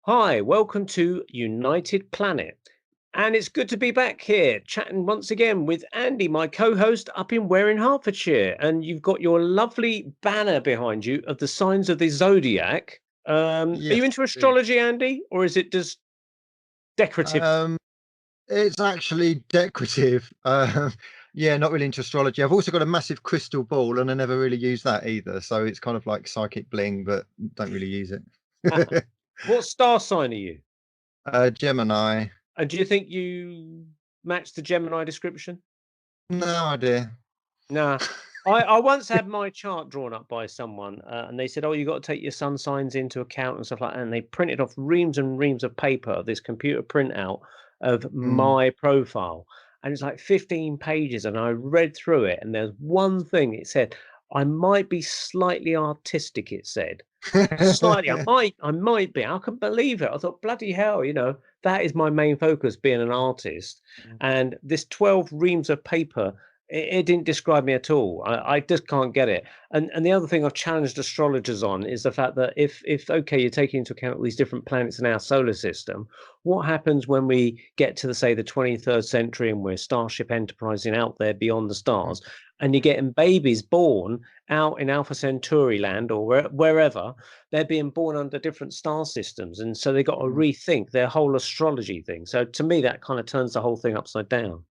Hi, welcome to United Planet. And it's good to be back here chatting once again with Andy, my co host up in Ware in Hertfordshire. And you've got your lovely banner behind you of the signs of the zodiac. Are you Yes, into I do. astrology, Andy, or is it just decorative? Um, it's actually decorative. Yeah, not really into astrology. I've also got a massive crystal ball, and I never really use that either. So it's kind of like psychic bling, but don't really use it. What star sign are you? Gemini. And do you think you match the Gemini description? No idea. Nah. I once had my chart drawn up by someone, and they said, "Oh, you got to take your sun signs into account and stuff like that." And they printed off reams and reams of paper, this computer printout of Mm. my profile, and it's like 15 pages. And I read through it, and there's one thing it said, "I might be slightly artistic." It said, "Slightly, I might be." I couldn't believe it. I thought, bloody hell, that is my main focus, being an artist. And this 12 reams of paper, it didn't describe me at all. I just can't get it. And the other thing I've challenged astrologers on is the fact that if okay, you're taking into account all these different planets in our solar system, what happens when we get to the 23rd century and we're Starship Enterprising out there beyond the stars, and you're getting babies born out in Alpha Centauri land or wherever, they're being born under different star systems, and so they got to rethink their whole astrology thing. So to me, that kind of turns the whole thing upside down.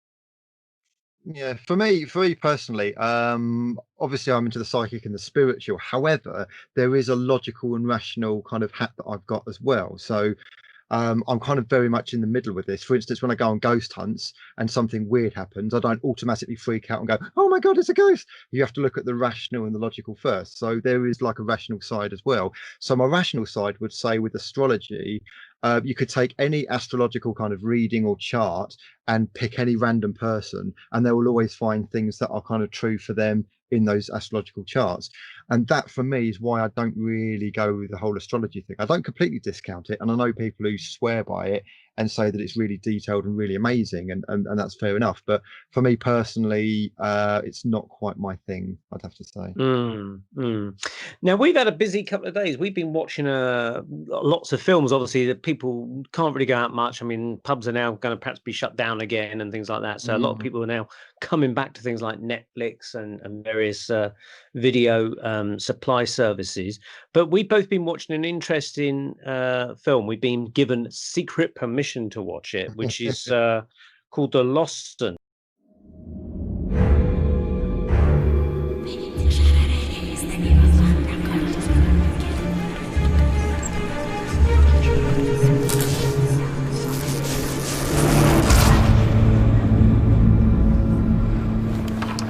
Yeah, for me personally, obviously I'm into the psychic and the spiritual. However, there is a logical and rational kind of hat that I've got as well. So I'm kind of very much in the middle with this. For instance, when I go on ghost hunts and something weird happens, I don't automatically freak out and go, "Oh my God, it's a ghost." You have to look at the rational and the logical first. So there is like a rational side as well. So my rational side would say with astrology, you could take any astrological kind of reading or chart and pick any random person, and they will always find things that are kind of true for them in those astrological charts. And that for me is why I don't really go with the whole astrology thing. I don't completely discount it, and I know people who swear by it and say that it's really detailed and really amazing, and that's fair enough. But for me personally, it's not quite my thing, I'd have to say. Mm, mm. Now we've had a busy couple of days. We've been watching lots of films. Obviously, that people can't really go out much. I mean, pubs are now going to perhaps be shut down again and things like that. So a lot of Mm. people are now coming back to things like Netflix and various video supply services. But we've both been watching an interesting film. We've been given secret permission to watch it, which is called The Lossen.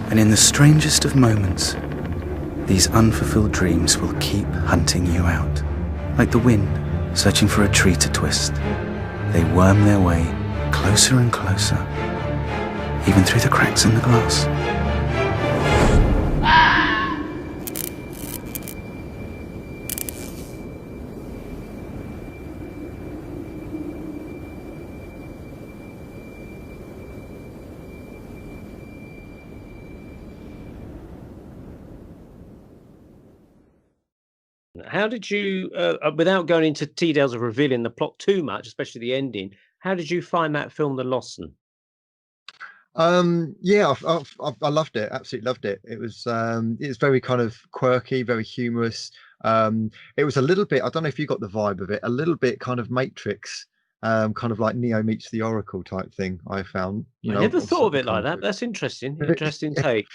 And in the strangest of moments, these unfulfilled dreams will keep hunting you out. Like the wind searching for a tree to twist, they worm their way closer and closer, even through the cracks in the glass. How did you, without going into details of revealing the plot too much, especially the ending, how did you find that film, The Lossen? Yeah, I loved it. Absolutely loved it. It's very kind of quirky, very humorous. It was a little bit. I don't know if you got the vibe of it. A little bit kind of Matrix, kind of like Neo meets the Oracle type thing. I found, I never of thought of certain it like kinds that. of. That's interesting. Interesting take.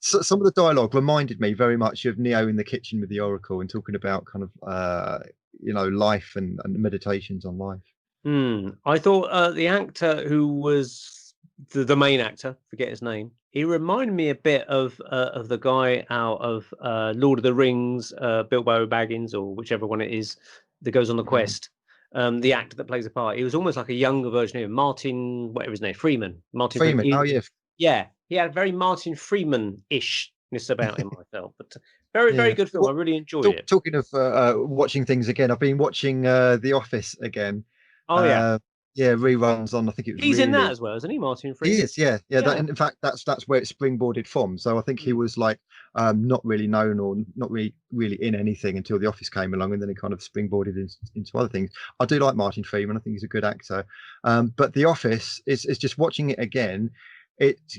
So, some of the dialogue reminded me very much of Neo in the kitchen with the Oracle and talking about kind of life and meditations on life. I thought the actor who was the main actor, forget his name, he reminded me a bit of the guy out of Lord of the Rings, Bilbo Baggins, or whichever one it is that goes on the Mm. quest. The actor that plays the part, he was almost like a younger version of him, Martin, whatever his name, Freeman. Martin Freeman. Freeman. Oh yeah, Yeah, he had very Martin Freeman-ishness about him, I felt. But very, very yeah. good film. I Well, really enjoyed it. talking of watching things again, I've been watching The Office again. Oh yeah. reruns on. I think it was He's in that really. as well, isn't he, Martin He Freeman? is, yeah. In fact, that's where it springboarded from. So I think he was like not really known or not really in anything until The Office came along, and then he kind of springboarded into other things. I do like Martin Freeman. I think he's a good actor. But The Office is just watching it again.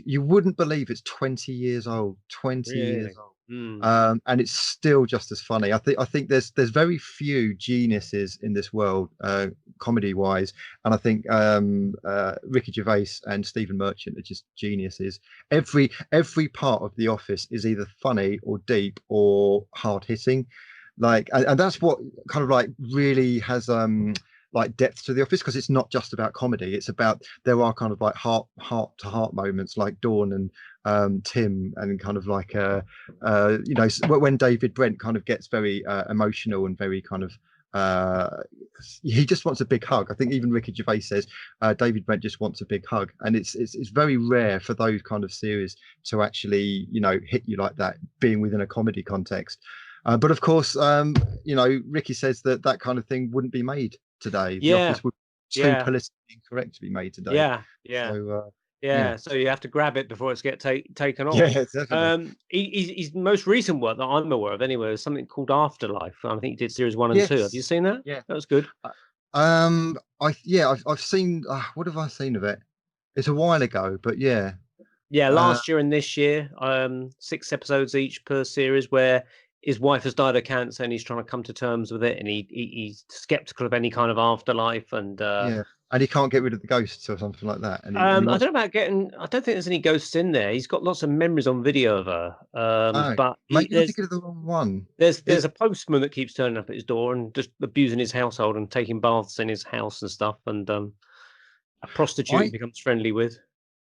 You wouldn't believe it's 20 years old. 20 years old. And it's still just as funny. I think there's very few geniuses in this world, comedy wise, and I think Ricky Gervais and Stephen Merchant are just geniuses. Every part of The Office is either funny or deep or hard hitting, like, and that's what kind of like really has like depth to The Office, because it's not just about comedy. It's about, there are kind of like heart to heart moments, like Dawn and Tim, and kind of like when David Brent kind of gets very emotional and very kind of he just wants a big hug. I think even Ricky Gervais says David Brent just wants a big hug, and it's very rare for those kind of series to actually hit you like that, being within a comedy context. But of course, Ricky says that kind of thing wouldn't be made today. The Office would be too politically incorrect to be made today. So you have to grab it before it's taken off. Yeah, definitely. His most recent work that I'm aware of, anyway, is something called Afterlife. I think he did series 1 and 2. Have you seen that? Yeah, that was good. I've seen. What have I seen of it? It's a while ago, but yeah. Last year and this year, 6 episodes each per series, where his wife has died of cancer and he's trying to come to terms with it, and he's skeptical of any kind of afterlife, and and he can't get rid of the ghosts or something like that. And I don't know about getting. I don't think there's any ghosts in there. He's got lots of memories on video of her. But you're thinking of the wrong one. There's a postman that keeps turning up at his door and just abusing his household and taking baths in his house and stuff. And a prostitute he becomes friendly with.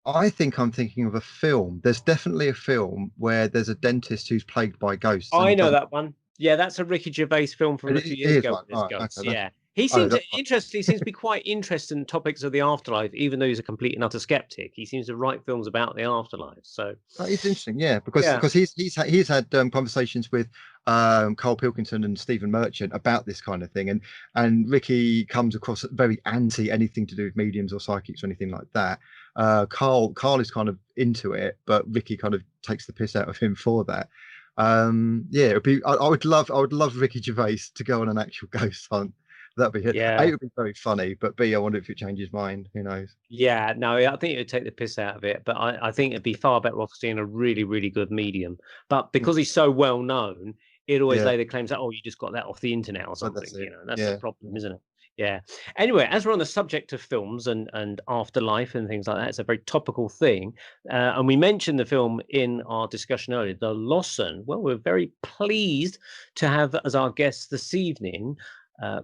I think I'm thinking of a film. There's definitely a film where there's a dentist who's plagued by ghosts. I know that one. Yeah, that's a Ricky Gervais film from a few years ago. He seems interesting. He seems to be quite interested in topics of the afterlife, even though he's a complete and utter skeptic. He seems to write films about the afterlife. So that is interesting, because he's had conversations with Carl Pilkington and Stephen Merchant about this kind of thing, and Ricky comes across very anti anything to do with mediums or psychics or anything like that. Carl is kind of into it, but Ricky kind of takes the piss out of him for that. It'd be. I would love Ricky Gervais to go on an actual ghost hunt. That'd be it. A, it would be very funny, but B, I wonder if it changes mind. Who knows? Yeah, no, I think it would take the piss out of it, but I think it'd be far better off seeing a really, really good medium. But because he's so well known, it always lay the claims that, you just got that off the internet or something. That's the problem, isn't it? Yeah. Anyway, as we're on the subject of films and afterlife and things like that, it's a very topical thing. And we mentioned the film in our discussion earlier, The Lossen. Well, we're very pleased to have as our guest this evening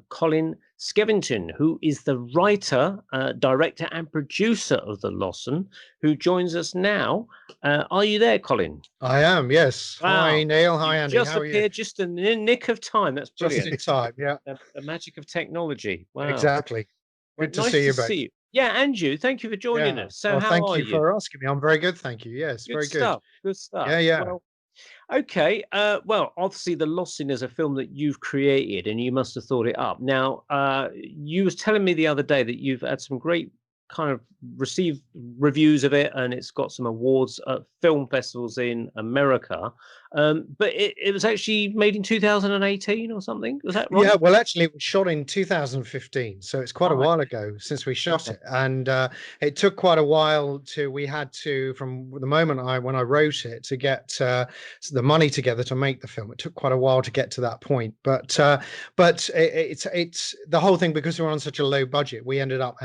Colin Skevington, who is the writer, director and producer of The Lossen, who joins us now. Are you there, Colin? I am, yes. Wow. Hi, Neil. Hi, Andy. Just appeared just in the nick of time. That's brilliant. Just in time, yeah. The magic of technology. Wow. Exactly. Good to see you both. Yeah, and you. Thank you for joining us. So how are you? Thank you for asking me. I'm very good, thank you. Yes, very good. Good stuff. Yeah. Well, okay. Well, obviously, The Lossen is a film that you've created, and you must have thought it up. Now, you was telling me the other day that you've had some great kind of received reviews of it, and it's got some awards at film festivals in America. But it was actually made in 2018 or something. Was that right? Yeah, well, actually, it was shot in 2015, so it's quite a while ago since we shot it, and it took quite a while we had to, from the moment when I wrote it, to get the money together to make the film. It took quite a while to get to that point, but it's the whole thing, because we were on such a low budget. We ended up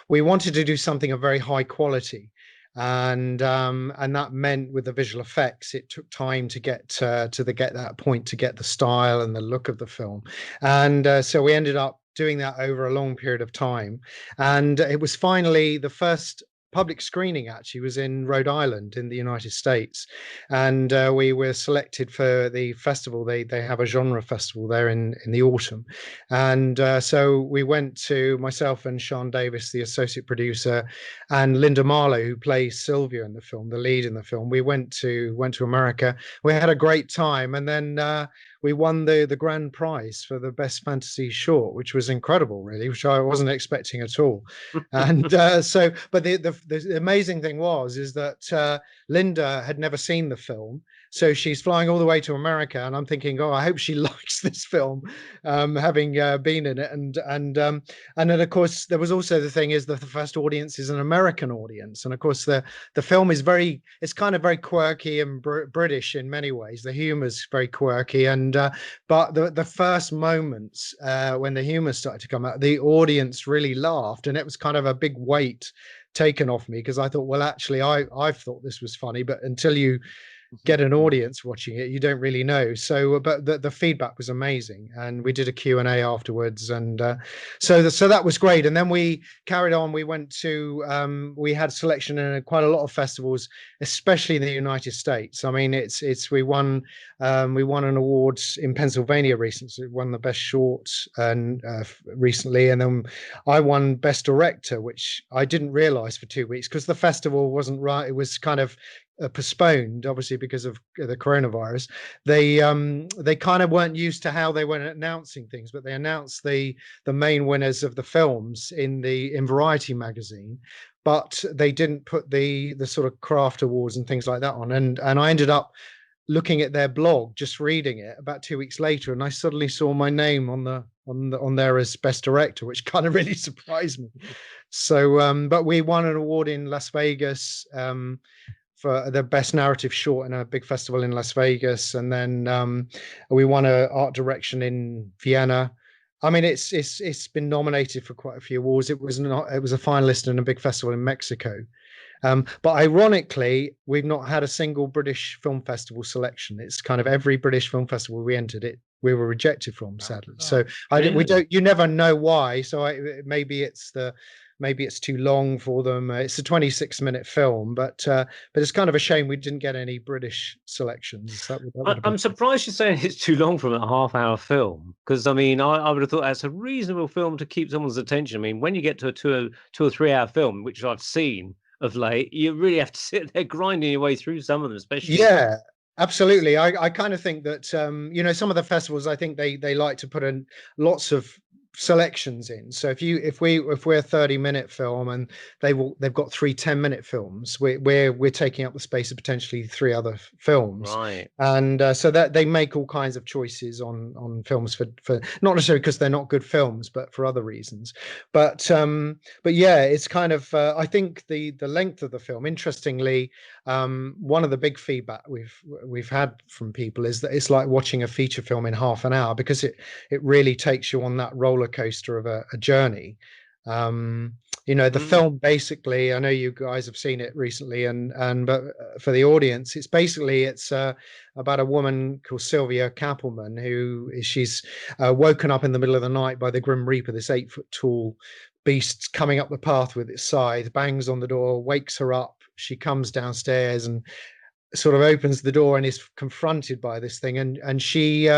we wanted to do something of very high quality. And that meant with the visual effects, it took time to get that point, to get the style and the look of the film, and so we ended up doing that over a long period of time. And it was finally the first public screening actually was in Rhode Island in the United States, and we were selected for the festival. They have a genre festival there in the autumn, and so we went to, myself and Sean Davis, the associate producer, and Linda Marlowe, who plays Sylvia in the film, the lead in the film. We went to America. We had a great time, and then we won the grand prize for the best fantasy short, which was incredible, really, which I wasn't expecting at all. And but the amazing thing is that Linda had never seen the film. So she's flying all the way to America, and I'm thinking, oh, I hope she likes this film, having been in it. And then, of course, there was also the thing is that the first audience is an American audience, and of course the film is it's kind of very quirky and British in many ways. The humor's very quirky, and but the first moments when the humor started to come out, the audience really laughed, and it was kind of a big weight taken off me, because I thought, well, actually, I thought this was funny, but until you get an audience watching it, you don't really know. So but the feedback was amazing, and we did a Q&A afterwards, and so that was great. And then we carried on. We went to we had selection in quite a lot of festivals, especially in the United States. I mean, we won an award in Pennsylvania recently. We won the best short and recently, and then I won best director, which I didn't realize for 2 weeks, because the festival wasn't right. It was kind of postponed, obviously, because of the coronavirus. They kind of weren't used to how they were announcing things, but they announced the main winners of the films in Variety magazine, but they didn't put the sort of craft awards and things like that on. And I ended up looking at their blog, just reading it about 2 weeks later, and I suddenly saw my name on there as best director, which kind of really surprised me. So but we won an award in Las Vegas for the best narrative short in a big festival in Las Vegas, and then we won a art direction in Vienna. I mean, it's been nominated for quite a few awards. It was a finalist in a big festival in Mexico. But ironically, we've not had a single British film festival selection. It's kind of every British film festival we entered, we were rejected from, sadly. So you never know why. So maybe it's too long for them. It's a 26-minute film, but it's kind of a shame we didn't get any British selections. I'm surprised you're saying it's too long from a half-hour film, because I mean, I would have thought that's a reasonable film to keep someone's attention. I mean, when you get to a 2 or 3 hour film, which I've seen of late, you really have to sit there grinding your way through some of them, especially. Yeah. Absolutely. I kind of think that some of the festivals, I think they like to put in lots of selections in. So if we're a 30-minute film and they've got 3 10-minute films, we're taking up the space of potentially 3 other films, right? And so that they make all kinds of choices on films for not necessarily because they're not good films, but for other reasons. But yeah, it's kind of I think the length of the film, interestingly, one of the big feedback we've had from people is that it's like watching a feature film in half an hour, because it really takes you on that roller coaster of a journey. The film, basically, I know you guys have seen it recently, but for the audience, it's about a woman called Sylvia Kappelman, she's woken up in the middle of the night by the Grim Reaper, this 8-foot tall beast coming up the path with its scythe, bangs on the door, wakes her up. She comes downstairs and sort of opens the door and is confronted by this thing, and she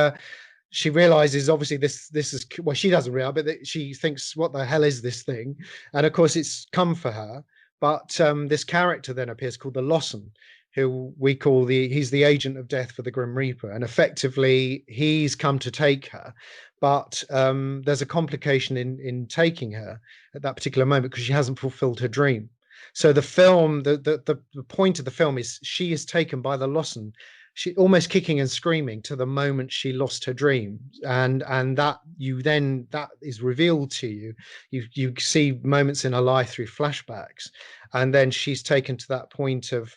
realizes, obviously, this is, well, she doesn't realize, but she thinks, what the hell is this thing? And of course it's come for her. But this character then appears called the Lossen, who we call he's the agent of death for the Grim Reaper, and effectively he's come to take her. But there's a complication in taking her at that particular moment, because she hasn't fulfilled her dream. So the film, the point of the film is she is taken by the Lossen, she almost kicking and screaming, to the moment she lost her dream, and that is revealed to you. You see moments in her life through flashbacks, and then she's taken to that point of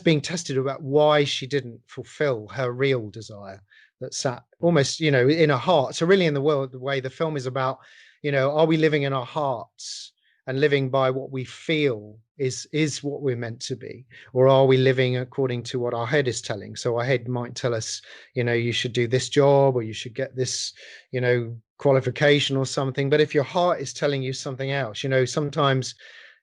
being tested about why she didn't fulfill her real desire that sat almost in her heart. So really, in the way the film is about, are we living in our hearts and living by what we feel is what we're meant to be, or are we living according to what our head is telling? So our head might tell us, you should do this job, or you should get this, qualification or something. But if your heart is telling you something else, sometimes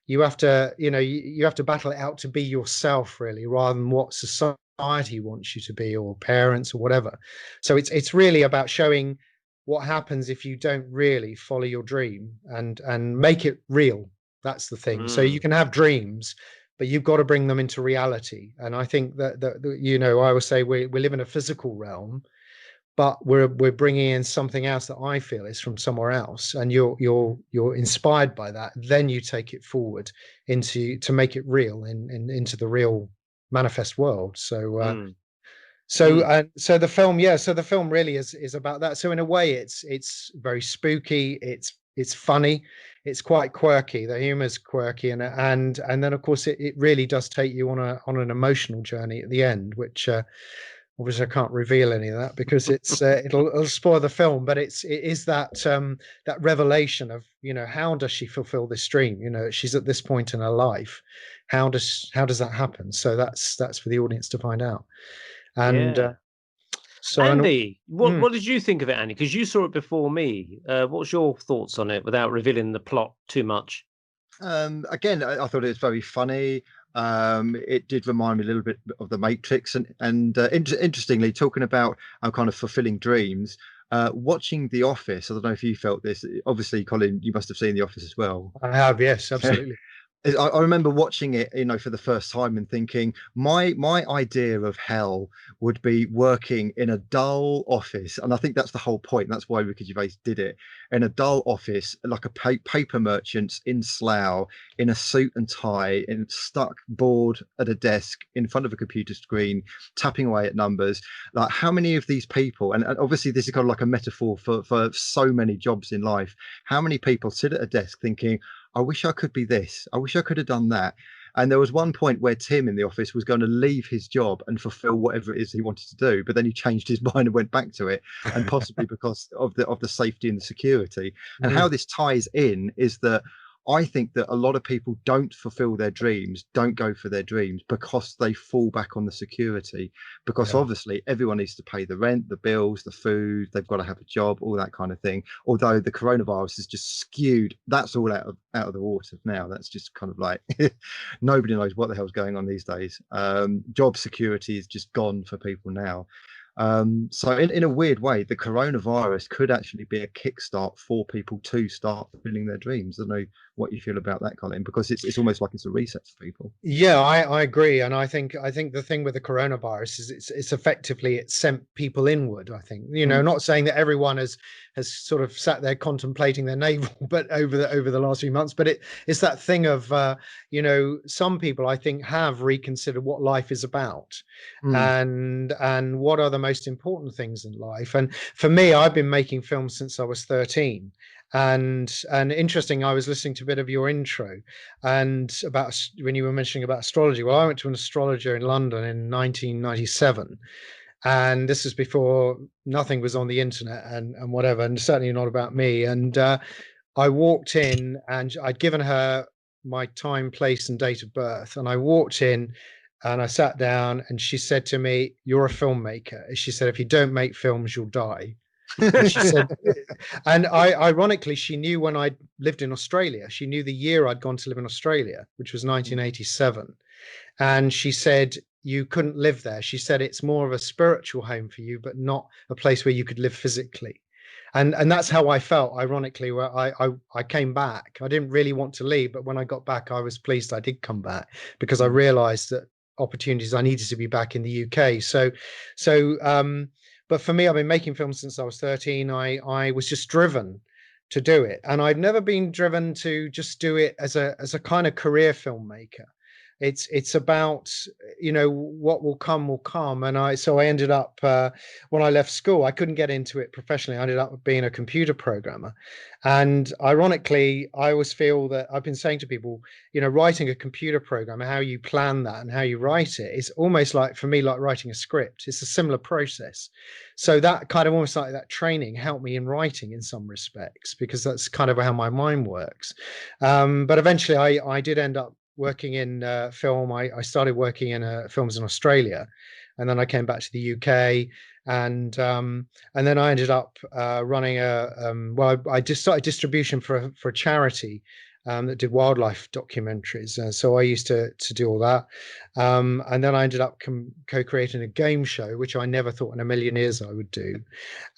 you have to, you have to battle it out to be yourself, really, rather than what society wants you to be, or parents, or whatever. So it's really about showing what happens if you don't really follow your dream and make it real. That's the thing. So you can have dreams, but you've got to bring them into reality. And I think that you know, I always say we live in a physical realm, but we're bringing in something else that I feel is from somewhere else, and you're inspired by that. Then you take it forward into to make it real into the real manifest world. So so the film, yeah, so the film really is about that. So in a way, it's very spooky. It's funny. It's quite quirky. The humor's quirky, and then of course it really does take you on an emotional journey at the end, which obviously I can't reveal any of that because it's it'll spoil the film. But it is that that revelation of, you know, how does she fulfill this dream? You know, she's at this point in her life. How does that happen? So that's for the audience to find out. And Yeah. so Andy, what did you think of it, Andy? Because you saw it before me. What's your thoughts on it without revealing the plot too much? Again, I thought it was very funny. It did remind me a little bit of The Matrix, and interestingly, talking about kind of fulfilling dreams. Watching The Office, I don't know if you felt this. Obviously, Colin, you must have seen The Office as well. I have, yes, absolutely. I remember watching it, you know, for the first time and thinking my idea of hell would be working in a dull office, and I think that's the whole point. That's why Ricky Gervais did it, in a dull office, like a paper merchant in Slough, in a suit and tie, and stuck bored at a desk in front of a computer screen, tapping away at numbers. Like, how many of these people, and obviously this is kind of like a metaphor for so many jobs in life. How many people sit at a desk thinking, I wish I could be this. I wish I could have done that. And there was one point where Tim in the office was going to leave his job and fulfill whatever it is he wanted to do, but then he changed his mind and went back to it, and possibly because of the safety and the security. And how this ties in is that I think that a lot of people don't fulfill their dreams, don't go for their dreams because they fall back on the security. Because obviously everyone needs to pay the rent, the bills, the food, they've got to have a job, all that kind of thing. Although the coronavirus has just skewed, that's all out of the water now. That's just kind of like nobody knows what the hell's going on these days. Job security is just gone for people now. So in a weird way, the coronavirus could actually be a kickstart for people to start fulfilling their dreams. I don't know what you feel about that, Colin, because it's almost like it's a reset for people. Yeah, I agree, and I think the thing with the coronavirus is it's effectively it sent people inward. I think, you know, not saying that everyone has sort of sat there contemplating their navel, but over the last few months, but it's that thing of you know, some people I think have reconsidered what life is about, and what are the most important things in life. And for me, I've been making films since I was 13. And interesting, I was listening to a bit of your intro and about when you were mentioning about astrology. Well, I went to an astrologer in London in 1997, and this was before nothing was on the internet and whatever, and certainly not about me. And I walked in and I'd given her my time, place, and date of birth, and I walked in and I sat down, and she said to me, "You're a filmmaker." She said, "If you don't make films, you'll die." And she said, and ironically, she knew when I lived in Australia. She knew the year I'd gone to live in Australia, which was 1987. And she said, you couldn't live there. She said, it's more of a spiritual home for you, but not a place where you could live physically. And that's how I felt, ironically, where I came back. I didn't really want to leave, but when I got back, I was pleased I did come back, because I realized that opportunities, I needed to be back in the UK. But for me, I've been making films since I was 13. I was just driven to do it, and I've never been driven to just do it as a kind of career filmmaker. It's about, you know, what will come will come. And I ended up when I left school, I couldn't get into it professionally. I ended up being a computer programmer. And ironically, I always feel that I've been saying to people, you know, writing a computer program, how you plan that and how you write it is almost like, for me, like writing a script. It's a similar process. So that kind of almost like that training helped me in writing in some respects, because that's kind of how my mind works. But eventually I did end up working in film. I started working in films in Australia, and then I came back to the UK, and then I ended up running I just started distribution for a charity that did wildlife documentaries. So I used to do all that, and then I ended up co-creating a game show, which I never thought in a million years I would do.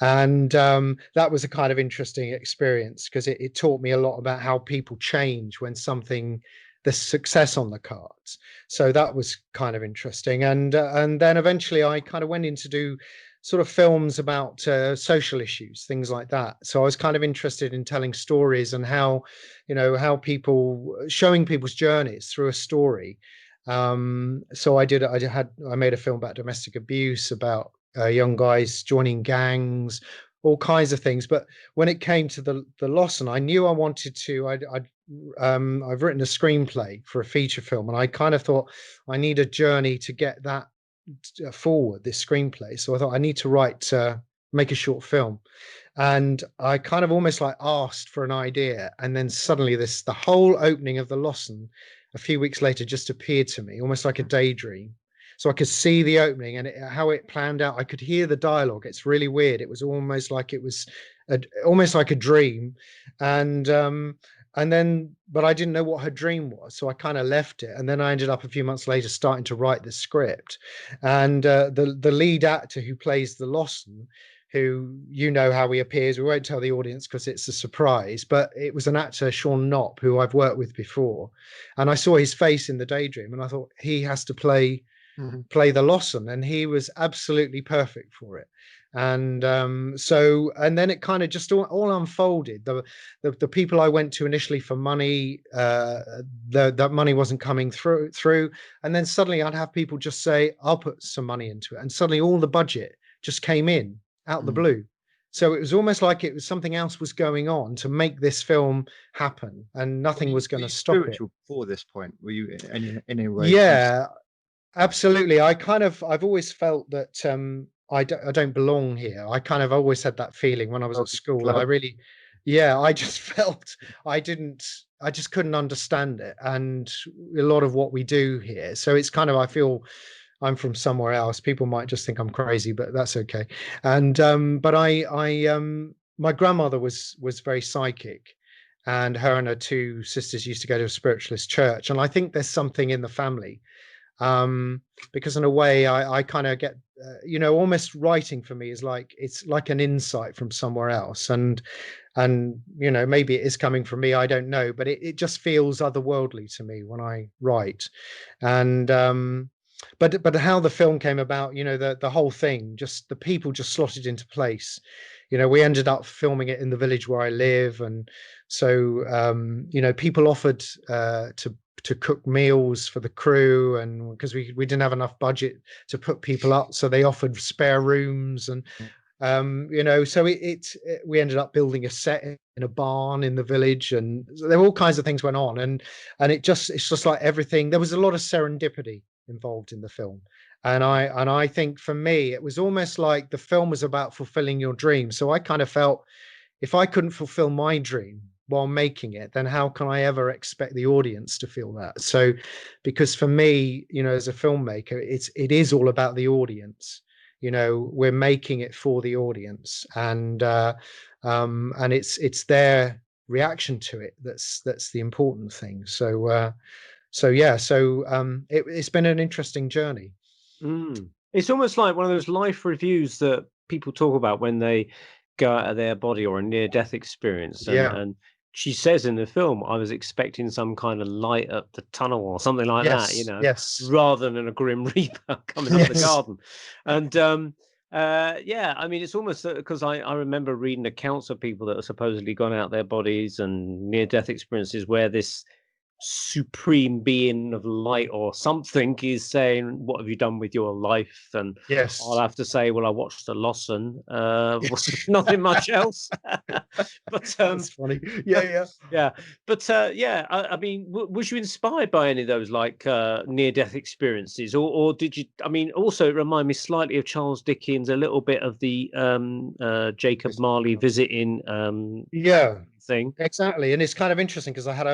And that was a kind of interesting experience, because it taught me a lot about how people change when something the success on the cards. So that was kind of interesting. And then eventually I kind of went in to do sort of films about social issues, things like that. So I was kind of interested in telling stories and how, how people, showing people's journeys through a story. So I made a film about domestic abuse, about young guys joining gangs, all kinds of things. But when it came to the Lossen, I knew I wanted to. I've written a screenplay for a feature film, and I kind of thought I need a journey to get that forward, this screenplay. So I thought I need to make a short film, and I kind of almost like asked for an idea, and then suddenly the whole opening of the Lossen a few weeks later just appeared to me, almost like a daydream. So I could see the opening and how it planned out. I could hear the dialogue. It's really weird. It was almost like almost like a dream, and then, but I didn't know what her dream was, so I kind of left it. And then I ended up a few months later starting to write the script, and the lead actor who plays the Lossen, who how he appears. We won't tell the audience because it's a surprise, but it was an actor, Sean Knopp, who I've worked with before, and I saw his face in the daydream, and I thought he has to play the Lossen, and he was absolutely perfect for it. And and then it kind of just all unfolded. The people I went to initially for money, that money wasn't coming through, and then suddenly I'd have people just say, I'll put some money into it, and suddenly all the budget just came in out the blue. So it was almost like it was something else was going on to make this film happen, and nothing was going to stop it. Before this point, were you in any way? Yeah, absolutely. I've always felt that I don't belong here. I kind of always had that feeling when I was at school. I just felt I just couldn't understand it, and a lot of what we do here. So it's kind of, I feel I'm from somewhere else. People might just think I'm crazy, but that's okay. And but my grandmother was very psychic, and her and her two sisters used to go to a spiritualist church, and I think there's something in the family, because in a way I kind of get almost writing for me is like, it's like an insight from somewhere else, and maybe it is coming from me, I don't know, but it just feels otherworldly to me when I write. And but how the film came about, the whole thing, just the people just slotted into place. We ended up filming it in the village where I live, and so people offered to cook meals for the crew, and because we didn't have enough budget to put people up, so they offered spare rooms, and so we ended up building a set in a barn in the village, and there were all kinds of things went on, and it's just like everything. There was a lot of serendipity involved in the film, and I think for me it was almost like the film was about fulfilling your dream. So I kind of felt, if I couldn't fulfill my dream while making it, then how can I ever expect the audience to feel that? So, because for me, as a filmmaker, it is all about the audience. We're making it for the audience, and it's their reaction to it that's the important thing. It's been an interesting journey. It's almost like one of those life reviews that people talk about when they go out of their body or a near-death experience. And she says in the film, I was expecting some kind of light up the tunnel or something like that, rather than a grim reaper coming up the garden. And I mean, it's almost because I remember reading accounts of people that have supposedly gone out their bodies and near-death experiences where this supreme being of light or something is saying, what have you done with your life? And I'll have to say, well, I watched the Lossen, nothing much else. But that's funny. But I mean, was you inspired by any of those like near-death experiences, or did you? I mean, also it reminded me slightly of Charles Dickens, a little bit of the Jacob Marley visiting thing. Exactly. And it's kind of interesting because I had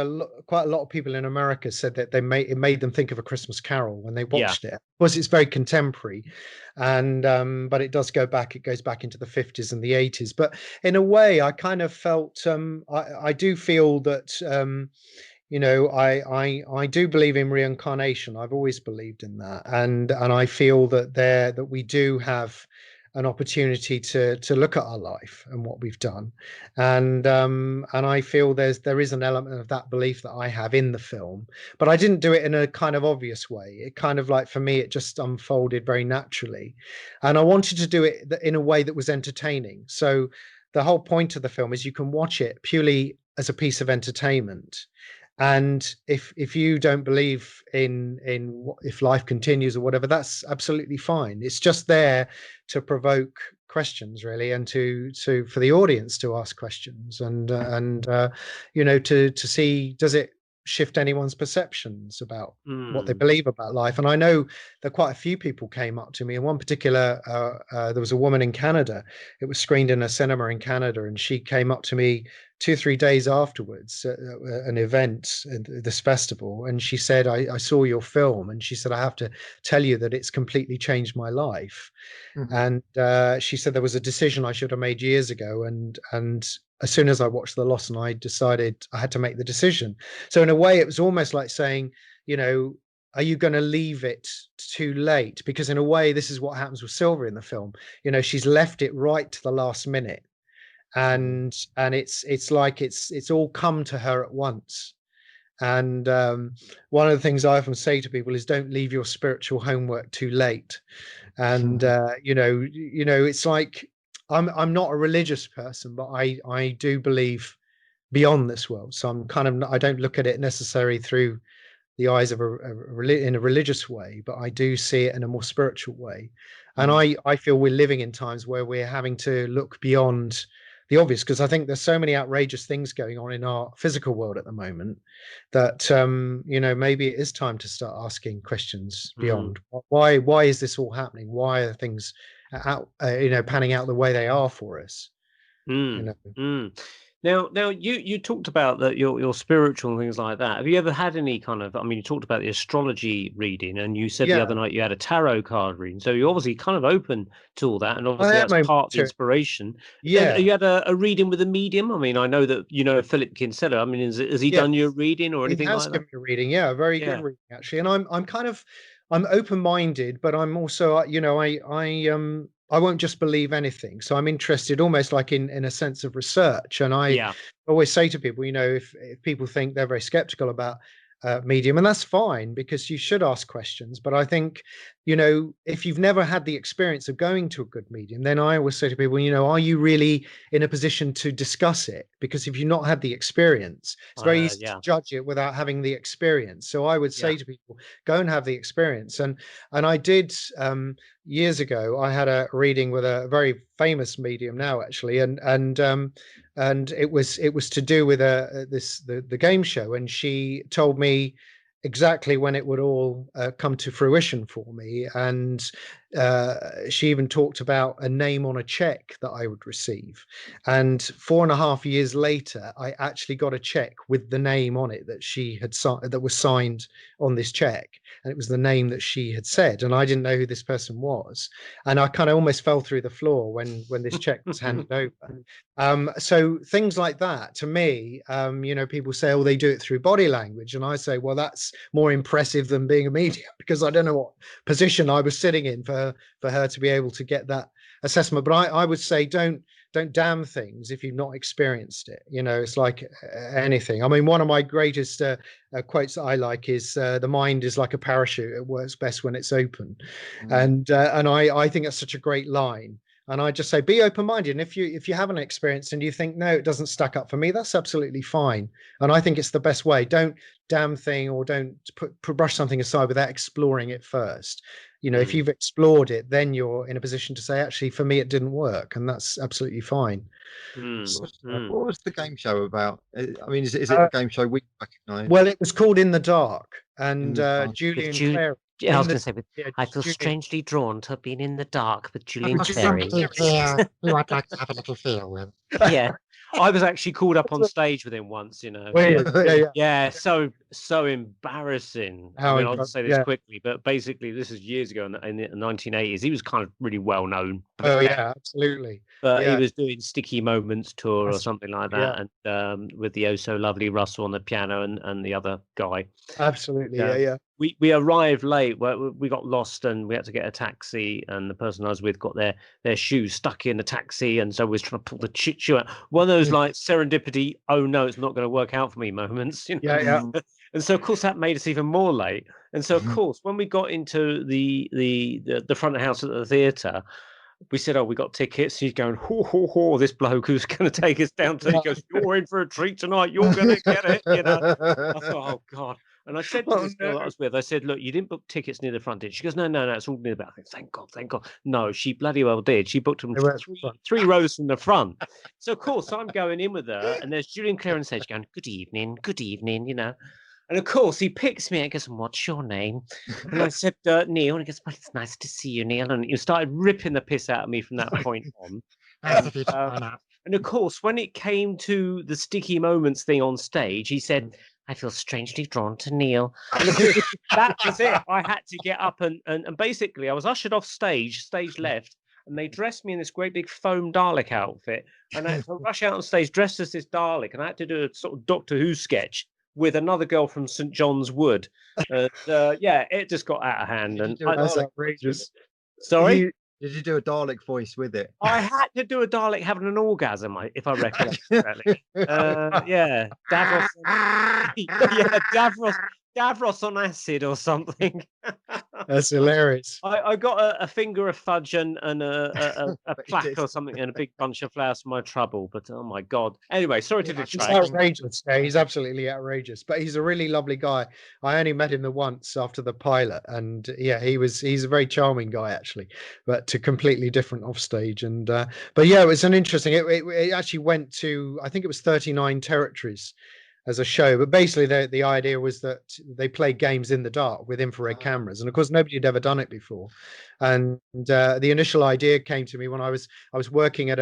quite a lot of people in America said that it made them think of A Christmas Carol when they watched it. Of course, it's very contemporary, and but it goes back into the 50s and the 80s. But in a way, I kind of felt I do feel that I do believe in reincarnation. I've always believed in that, and I feel that we do have an opportunity to look at our life and what we've done, and I feel there is an element of that belief that I have in the film, but I didn't do it in a kind of obvious way. It kind of like, for me, it just unfolded very naturally, and I wanted to do it in a way that was entertaining. So the whole point of the film is you can watch it purely as a piece of entertainment, and if you don't believe in if life continues or whatever, that's absolutely fine. It's just there to provoke questions, really, and to for the audience to ask questions, and to see, does it shift anyone's perceptions about what they believe about life. And I know that quite a few people came up to me, and one particular there was a woman in Canada. It was screened in a cinema in Canada, and she came up to me 2-3 days afterwards at an event at this festival, and she said, I saw your film, and she said, I have to tell you that it's completely changed my life. And she said there was a decision I should have made years ago, and as soon as I watched the Lossen, I decided I had to make the decision. So in a way, it was almost like saying, are you going to leave it too late? Because in a way, this is what happens with Silver in the film. She's left it right to the last minute, and it's like it's all come to her at once. And one of the things I often say to people is, don't leave your spiritual homework too late. And it's like, I'm not a religious person, but I do believe beyond this world. So I'm kind of, I don't look at it necessarily through the eyes of in a religious way, but I do see it in a more spiritual way. And I feel we're living in times where we're having to look beyond the obvious, because I think there's so many outrageous things going on in our physical world at the moment that maybe it is time to start asking questions beyond. Why is this all happening? Why are things out panning out the way they are for us? Now you talked about that your spiritual and things like that. Have you ever had any kind of, you talked about the astrology reading, and you said the other night you had a tarot card reading, so you're obviously kind of open to all that, and obviously that's part of the inspiration. Have you had a reading with a medium? I know that Philip Kinsella. Has he done your reading or anything like that? He has given me a reading, a very good reading, actually. And I'm open-minded, but I'm also I won't just believe anything. So I'm interested almost like in a sense of research. And I always say to people, if people think they're very skeptical about medium, and that's fine, because you should ask questions. But I think, if you've never had the experience of going to a good medium, then I always say to people, are you really in a position to discuss it? Because if you've not had the experience, it's very easy to judge it without having the experience. So I would say to people, go and have the experience. And I did years ago, I had a reading with a very famous medium now, actually, and it was to do with the game show, and she told me exactly when it would all come to fruition for me. And she even talked about a name on a check that I would receive. And 4.5 years later, I actually got a check with the name on it that she had that was signed on this check. And it was the name that she had said. And I didn't know who this person was. And I kind of almost fell through the floor when this check was handed over. So things like that, to me, people say, oh, they do it through body language. And I say, well, that's more impressive than being a medium, because I don't know what position I was sitting in for her to be able to get that assessment. But I would say, don't damn things if you've not experienced it. It's like anything. One of my greatest quotes that I like is, the mind is like a parachute. It works best when it's open. And I think that's such a great line. And I just say, be open-minded. And if you haven't experienced and you think, no, it doesn't stack up for me, that's absolutely fine. And I think it's the best way. Don't damn thing, or don't brush something aside without exploring it first. If you've explored it, then you're in a position to say, actually, for me, it didn't work. And that's absolutely fine. What was the game show about? Is it a game show we recognise? Well, it was called In the Dark, and Julian Clary. I was going to say, I feel strangely drawn to being in the dark with Julian Clary. You I'd like to have a little feel with. Yeah. I was actually called up on stage with him once, so embarrassing. I'll just say this quickly, but basically this is years ago in the 1980s. He was kind of really well known. Oh yeah, absolutely. But he Yeah. was doing Sticky Moments tour or That's- something like yeah. that, and with the oh so lovely Russell on the piano and the other guy. Absolutely. Yeah. Yeah. We arrived late. We got lost and we had to get a taxi. And the person I was with got their shoes stuck in the taxi, and so we was trying to pull the shoe out. One of those like serendipity. Oh no, it's not going to work out for me moments. You know? Yeah. And so of course that made us even more late. And so of course when we got into the front of the house at the theatre, we said, "Oh, we got tickets." He's going, "Ho ho ho!" This bloke who's going to take us down to. He goes, "You're in for a treat tonight. You're going to get it." You know. I thought, "Oh God." And I said to Oh, this girl that I no. was with, I said, "Look, you didn't book tickets near the front, did you?" She goes, "No, no, no, it's all near the back." I think, "Thank God, thank God." No, she bloody well did. She booked them They were at the front. three rows from the front. So of course I'm going in with her, and there's Julian Clare on stage going, good evening, you know. And of course he picks me and goes, "And what's your name?" And I said, "Neil." And he goes, "Well, it's nice to see you, Neil." And he started ripping the piss out of me from that point on. Nice of you to turn up. And of course, when it came to the Sticky Moments thing on stage, he said, "I feel strangely drawn to Neil." And of course, that was it. I had to get up and basically I was ushered off stage left, and they dressed me in this great big foam Dalek outfit. And I had to rush out on stage dressed as this Dalek, and I had to do a sort of Doctor Who sketch with another girl from St John's Wood. Yeah, it just got out of hand. And That's outrageous. sorry? Did you do a Dalek voice with it? I had to do a Dalek having an orgasm, if I recollect correctly. Yeah, Davros. Yeah, Davros on acid or something. That's hilarious. I got a finger of fudge and a plaque or something and a big bunch of flowers for my trouble. But oh my God. Anyway, sorry to He's distract. outrageous. Yeah, he's absolutely outrageous. But he's a really lovely guy. I only met him the once after the pilot, and yeah, he's a very charming guy actually, but completely different off stage. And but yeah, it was an interesting. It actually went to, I think it was 39 territories as a show, but basically the idea was that they played games in the dark with infrared cameras, and of course nobody had ever done it before. And the initial idea came to me when I was working at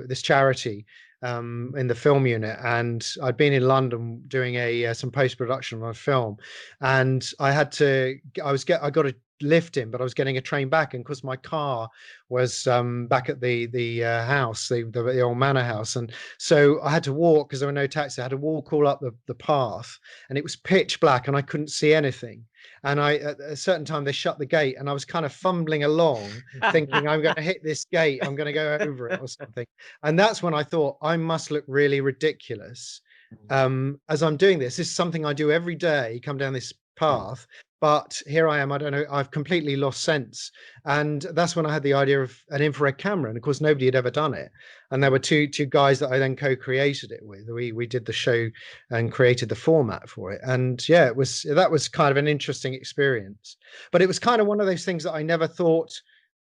this charity in the film unit, and I'd been in London doing some post-production on a film, and I got a lift in, but I was getting a train back, and because my car was back at the house, the old manor house, and so I had to walk because there were no taxis. I had to walk all up the path, and it was pitch black, and I couldn't see anything. And at a certain time they shut the gate, and I was kind of fumbling along, thinking I'm going to hit this gate, I'm going to go over it or something. And that's when I thought I must look really ridiculous as I'm doing this. This is something I do every day, come down this path. But here I am, I don't know, I've completely lost sense. And that's when I had the idea of an infrared camera. And of course, nobody had ever done it. And there were two guys that I then co-created it with. We did the show and created the format for it. And yeah, that was kind of an interesting experience. But it was kind of one of those things that I never thought,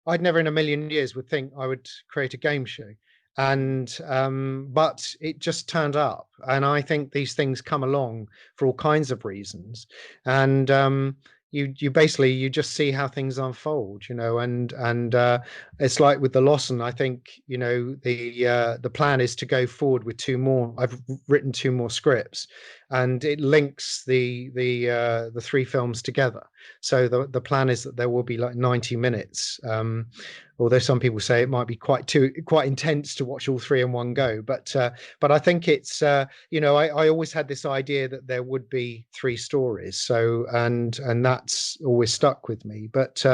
I'd never in a million years would think I would create a game show. And but it just turned up, and I think these things come along for all kinds of reasons, and you basically you just see how things unfold, you know. And it's like with the Lossen, I think, you know, the plan is to go forward with two more. I've written two more scripts, and it links the three films together. So the plan is that there will be like 90 minutes. Although some people say it might be quite intense to watch all three in one go, but I think it's you know, I always had this idea that there would be three stories, so and that's always stuck with me. But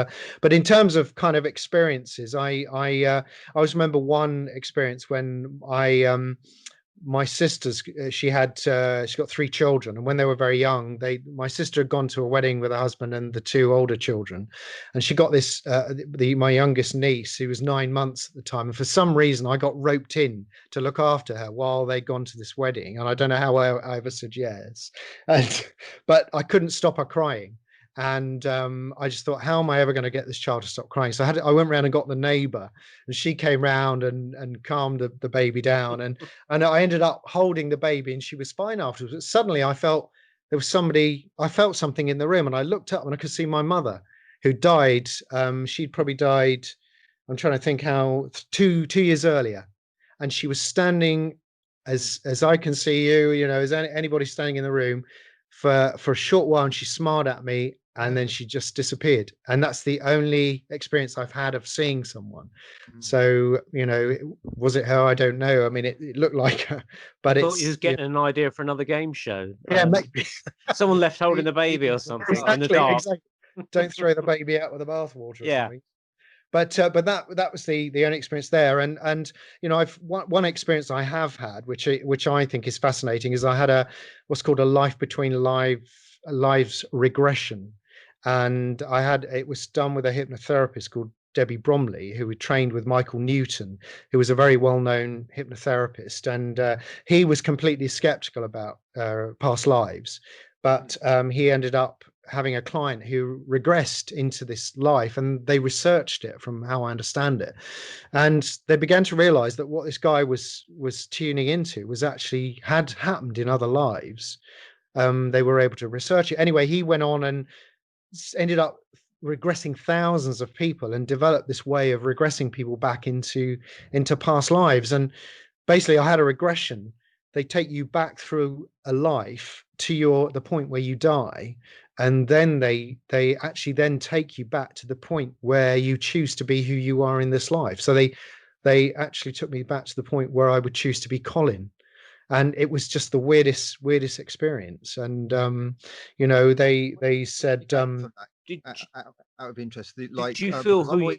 in terms of kind of experiences, I always remember one experience when my sister's she got three children, and when they were very young, my sister had gone to a wedding with her husband and the two older children, and she got this my youngest niece, who was 9 months at the time, and for some reason I got roped in to look after her while they'd gone to this wedding, and I don't know how I ever said yes, but I couldn't stop her crying. And I just thought, how am I ever going to get this child to stop crying? So I went around and got the neighbor, and she came round and calmed the baby down. And I ended up holding the baby, and she was fine afterwards. But suddenly I felt I felt something in the room, and I looked up and I could see my mother, who died. She'd probably died, I'm trying to think how, 2 years earlier. And she was standing as I can see you, you know, as anybody standing in the room for a short while, and she smiled at me. and then she just disappeared. And that's the only experience I've had of seeing someone. So, you know, was it her? I don't know. I mean, it looked like her, but I thought it's you was getting an idea for another game show. yeah, maybe. Someone left holding the baby or something in the dark. Exactly. Don't throw the baby out with the bathwater or Yeah. something. But that was the only experience there. And you know, one experience I have had, which I think is fascinating, is I had what's called a life between lives regression. And it was done with a hypnotherapist called Debbie Bromley, who had trained with Michael Newton, who was a very well-known hypnotherapist. And he was completely skeptical about past lives, but he ended up having a client who regressed into this life, and they researched it, from how I understand it, and they began to realize that what this guy was tuning into was actually had happened in other lives. They were able to research it. Anyway, he went on and ended up regressing thousands of people and developed this way of regressing people back into past lives. And basically, I had a regression. They take you back through a life to the point where you die, and then they actually then take you back to the point where you choose to be who you are in this life. So they actually took me back to the point where I would choose to be Colin, and it was just the weirdest experience. And you know, they said out of interest, did you feel who you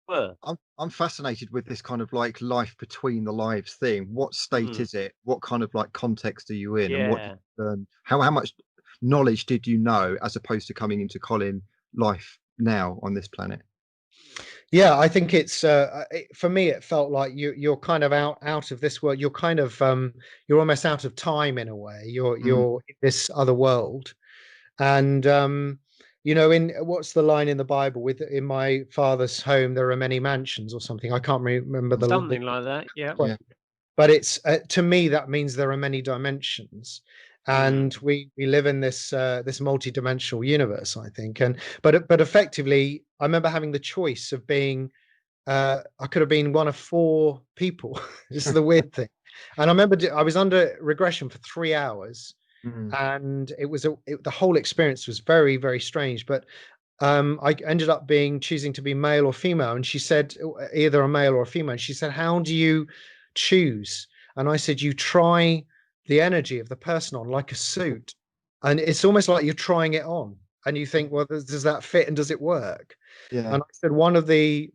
were? I'm fascinated with this kind of like life between the lives thing. What state is it? What kind of like context are you in? And what how much knowledge did you know, as opposed to coming into Colin life now on this planet? Yeah, I think it's for me, it felt like you're kind of out of this world. You're kind of you're almost out of time in a way. You're in this other world. And you know, in what's the line in the Bible, in my father's home there are many mansions, or something? I can't remember something like that. Yeah. But it's to me, that means there are many dimensions, and we live in this this multi-dimensional universe, I think. And but effectively, I remember having the choice of being I could have been one of 4 people. This is the weird thing. And I remember I was under regression for 3 hours, and it was the whole experience was very, very strange. But I ended up choosing to be male or female, and she said either a male or a female. And she said, "How do you choose?" And I said, "You try the energy of the person on like a suit, and it's almost like you're trying it on, and you think, well, does that fit and does it work?" Yeah. And I said one of the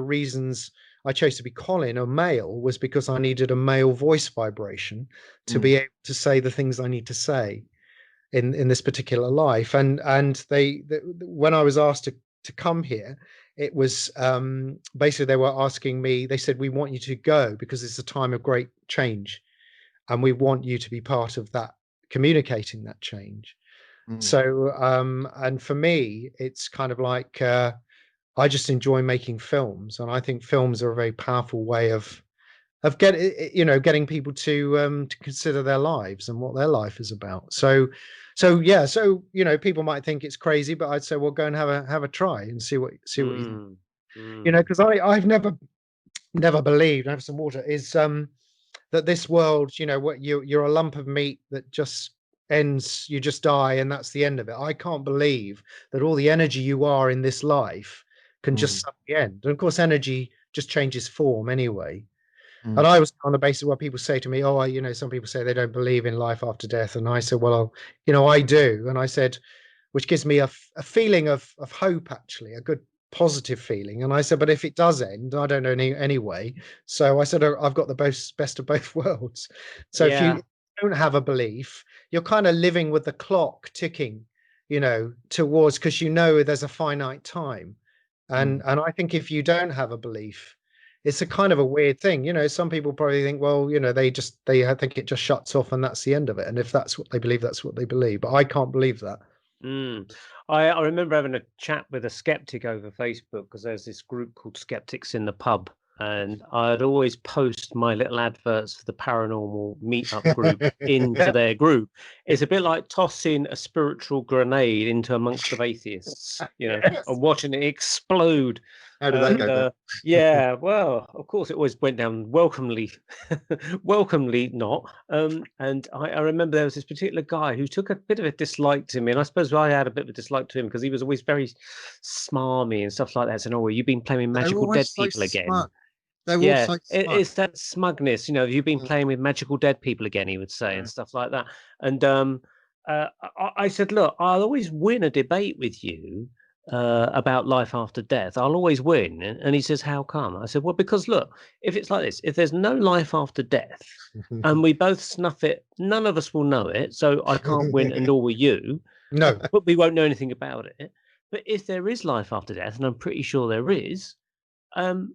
reasons I chose to be Colin, a male, was because I needed a male voice vibration to be able to say the things I need to say in this particular life. And when I was asked to come here, it was basically they were asking me, they said, "We want you to go because it's a time of great change, and we want you to be part of that, communicating that change." So and for me, it's kind of like I just enjoy making films, and I think films are a very powerful way of getting people to consider their lives and what their life is about. So yeah, so you know, people might think it's crazy, but I'd say, well, go and have a try and see what you think. You know, because I've never believed, I have some water, is that this world, you know, what you're a lump of meat that just ends, you just die, and that's the end of it. I can't believe that all the energy you are in this life can just suddenly end. And of course, energy just changes form anyway. And I was on the basis of what people say to me, "Oh, you know, some people say they don't believe in life after death." And I said, "Well, you know, I do." And I said, which gives me a feeling of hope, actually, a good positive feeling. And I said, "But if it does end, I don't know anyway." So I said, "I've got the best of both worlds." So if you don't have a belief, you're kind of living with the clock ticking, you know, towards, because you know there's a finite time. And I think if you don't have a belief, it's a kind of a weird thing. You know, some people probably think, well, you know, I think it just shuts off and that's the end of it. And if that's what they believe, that's what they believe. But I can't believe that. I remember having a chat with a skeptic over Facebook, because there's this group called Skeptics in the Pub, and I'd always post my little adverts for the paranormal meetup group into their group. It's a bit like tossing a spiritual grenade into amongst of atheists, you know, and watching it explode. How did that go down? Yeah, well, of course, it always went down welcomely, welcomely not. And I remember there was this particular guy who took a bit of a dislike to me, and I suppose I had a bit of a dislike to him because he was always very smarmy and stuff like that. Saying, "Oh, you've been playing They're magical dead always so people again." smart. They're all Yeah, so smart. it's that smugness, you've been Mm, playing with magical dead people again, he would say, and mm, stuff like that. And I said, look, I'll always win a debate with you about life after death. I'll always win. And he says, how come? I said, well, because look, if it's like this, if there's no life after death and we both snuff it, none of us will know it. So I can't win, and nor will you. No. But we won't know anything about it. But if there is life after death, and I'm pretty sure there is, um,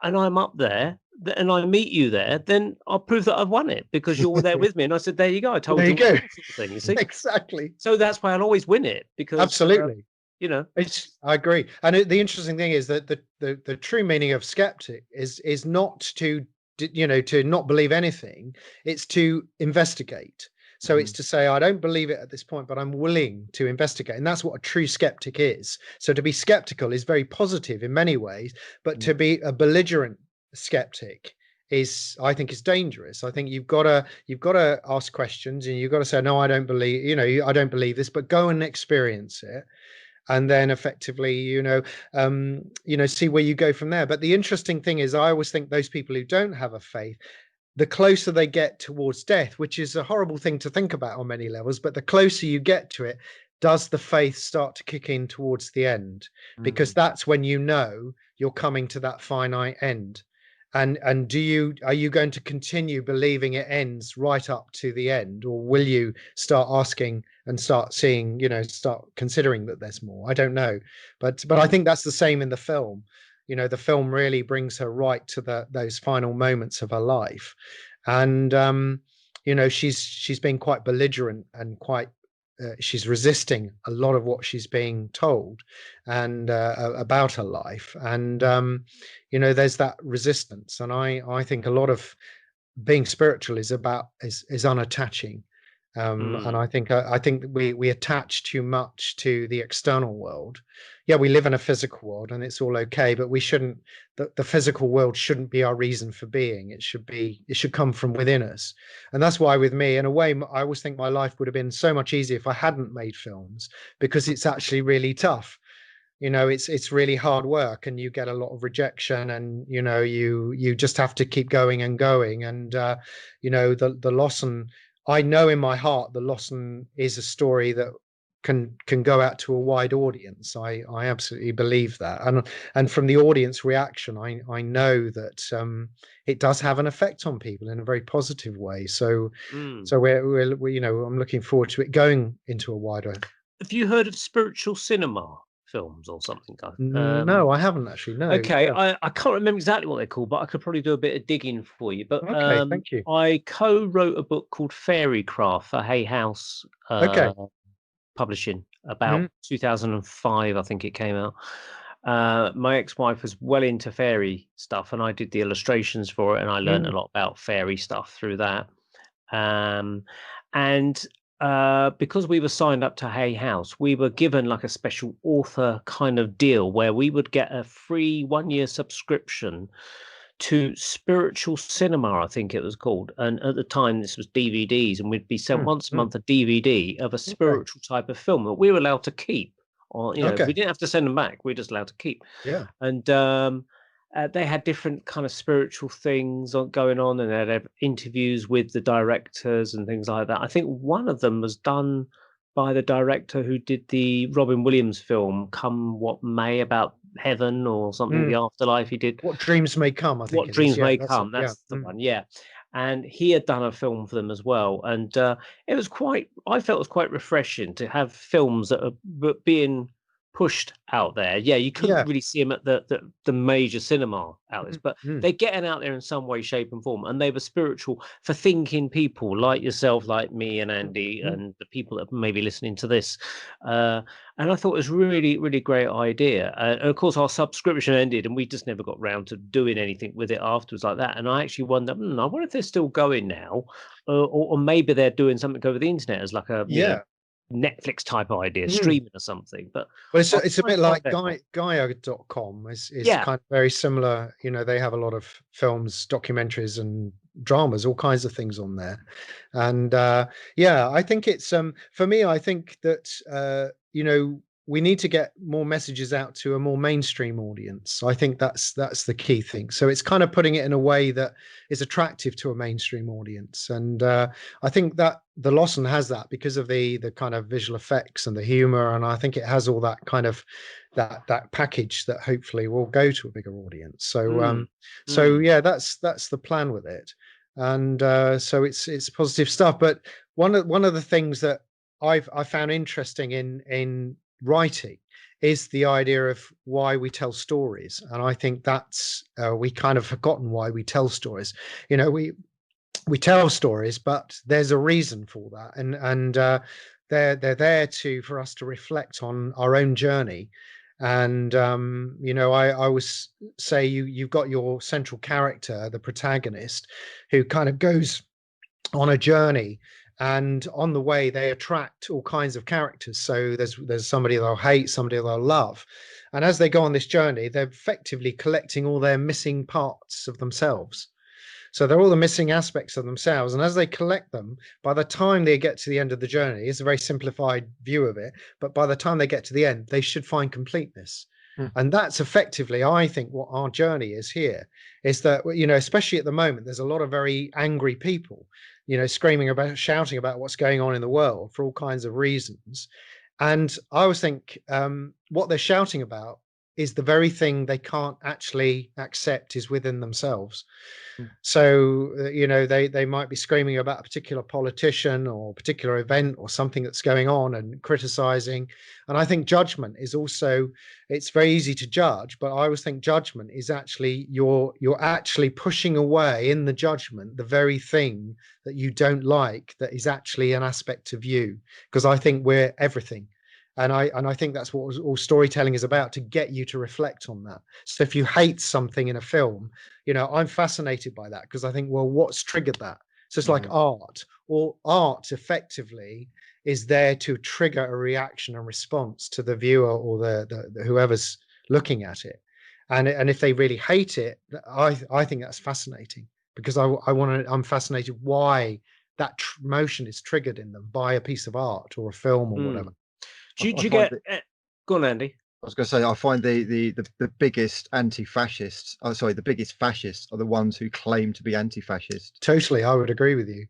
and I'm up there, and I meet you there, then I'll prove that I've won it because you're there with me. And I said, there you go. I told There you you go. sort of thing. You see, Exactly. so that's why I'll always win it because Absolutely. I agree. And the interesting thing is that the true meaning of skeptic is not to to not believe anything. It's to investigate. So it's to say, I don't believe it at this point, but I'm willing to investigate. And that's what a true skeptic is. So to be skeptical is very positive in many ways, but to be a belligerent skeptic is, I think, is dangerous. I think you've got to ask questions, and you've got to say, no, I don't believe, I don't believe this, but go and experience it. And then effectively, see where you go from there. But the interesting thing is, I always think those people who don't have a faith, the closer they get towards death, which is a horrible thing to think about on many levels, but the closer you get to it, does the faith start to kick in towards the end? Because that's when you're coming to that finite end. And are you going to continue believing it ends right up to the end, or will you start asking and start seeing, start considering that there's more? I don't know, but I think that's the same in the film. The film really brings her right to those final moments of her life, and she's been quite belligerent and quite she's resisting a lot of what she's being told and about her life, and there's that resistance. And I think a lot of being spiritual is unattaching. And I think we attach too much to the external world. Yeah, we live in a physical world and it's all okay, but we shouldn't. The physical world shouldn't be our reason for being. It should come from within us. And that's why, with me, in a way, I always think my life would have been so much easier if I hadn't made films, because it's actually really tough. It's really hard work, and you get a lot of rejection, and you just have to keep going and going. And the Lossen, I know in my heart the Lossen is a story that can go out to a wide audience. I absolutely believe that, and from the audience reaction, I know that it does have an effect on people in a very positive way. So we're I'm looking forward to it going into a wider. Have you heard of spiritual cinema films or something? No, I haven't actually. No. Okay, Yeah. I can't remember exactly what they're called, but I could probably do a bit of digging for you. But Okay, thank you. I co-wrote a book called Fairycraft for Hay House Publishing about 2005, I think it came out. My ex-wife was well into fairy stuff, and I did the illustrations for it, and I learned a lot about fairy stuff through that. And because we were signed up to Hay House, we were given like a special author kind of deal where we would get a free 1-year subscription to Spiritual Cinema, I think it was called. And at the time, this was DVDs, and we'd be sent once a month a DVD of a spiritual type of film that we were allowed to keep. Or, we didn't have to send them back. We were just allowed to keep. Yeah. And they had different kind of spiritual things going on, and they'd have interviews with the directors and things like that. I think one of them was done by the director who did the Robin Williams film Come What May, about heaven or something, the afterlife. He did What Dreams May Come, I think. What Dreams May Come. That's the one. Yeah. And he had done a film for them as well. And it was I felt it was quite refreshing to have films that are being pushed out there. Yeah, you couldn't really see them at the major cinema outlets, but they're getting out there in some way, shape, and form. And they were spiritual for thinking people like yourself, like me and Andy, and the people that may be listening to this. And I thought it was really, really great idea. And of course, our subscription ended, and we just never got round to doing anything with it afterwards like that. And I actually wonder, I wonder if they're still going now, or maybe they're doing something over the internet as like a Netflix type idea, Mm. streaming or something. But Well, it's I'll it's a try and bit like find out. Gaia.com is Yeah. kind of very similar. You know, they have a lot of films, documentaries, and dramas, all kinds of things on there. And yeah, I think it's for me, I think that you know, we need to get more messages out to a more mainstream audience. I think that's the key thing. So it's kind of putting it in a way that is attractive to a mainstream audience. And I think that the Lossen has that because of the kind of visual effects and the humor, and I think it has all that kind of that package that hopefully will go to a bigger audience. So so yeah, that's the plan with it. And so it's positive stuff. But one of the things that I found interesting in writing is the idea of why we tell stories. And I think that's we kind of forgotten why we tell stories. You know, we tell stories, but there's a reason for that, and they're there for us to reflect on our own journey. And you know, I always say you've got your central character, the protagonist, who kind of goes on a journey, and on the way they attract all kinds of characters. So there's somebody they'll hate, somebody they'll love, and as they go on this journey, they're effectively collecting all their missing parts of themselves. So they're all the missing aspects of themselves. And as they collect them, by the time they get to the end of the journey, it's a very simplified view of it, but by the time they get to the end, they should find completeness. And that's effectively, I think, what our journey is here, is that, you know, especially at the moment, there's a lot of very angry people, you know, screaming about, shouting about what's going on in the world for all kinds of reasons. And I always think what they're shouting about is the very thing they can't actually accept is within themselves. So you know, they might be screaming about a particular politician or a particular event or something that's going on and criticizing. And I think judgment is also, it's very easy to judge, but I always think judgment is actually you're actually pushing away in the judgment the very thing that you don't like, that is actually an aspect of you, because I think we're everything. And I think that's what all storytelling is about, to get you to reflect on that. So if you hate something in a film, you know, I'm fascinated by that, because I think, well, what's triggered that? So it's like art, or art effectively is there to trigger a reaction and response to the viewer or the whoever's looking at it. And if they really hate it, I think that's fascinating, because I'm fascinated why that emotion is triggered in them by a piece of art or a film or whatever. Do you get? Go on, Andy. I was going to say, I find the biggest anti-fascists, the biggest fascists are the ones who claim to be anti-fascist. Totally, I would agree with you,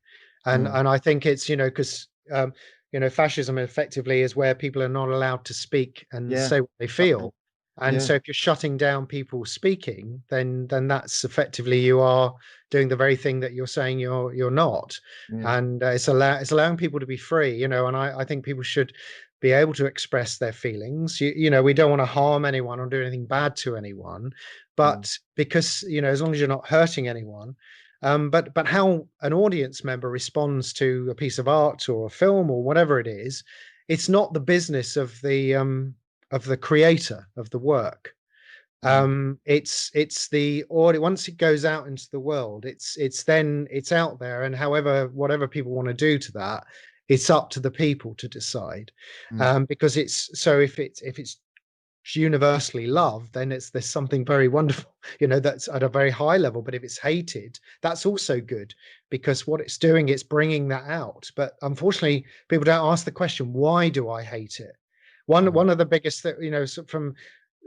and I think it's, you know, because you know, fascism effectively is where people are not allowed to speak and say what they feel, and so if you're shutting down people speaking, then that's effectively, you are doing the very thing that you're saying you're not, and it's allowing people to be free, you know, and I think people should be able to express their feelings. You know, we don't want to harm anyone or do anything bad to anyone, but because, you know, as long as you're not hurting anyone, but how an audience member responds to a piece of art or a film or whatever it is, it's not the business of the creator of the work. It's the audience. Once it goes out into the world, it's out there, and whatever people want to do to that, it's up to the people to decide. Because if it's universally loved, then there's something very wonderful, you know, that's at a very high level. But if it's hated, that's also good, because what it's doing, it's bringing that out. But unfortunately, people don't ask the question, why do I hate it? One of the biggest, you know, from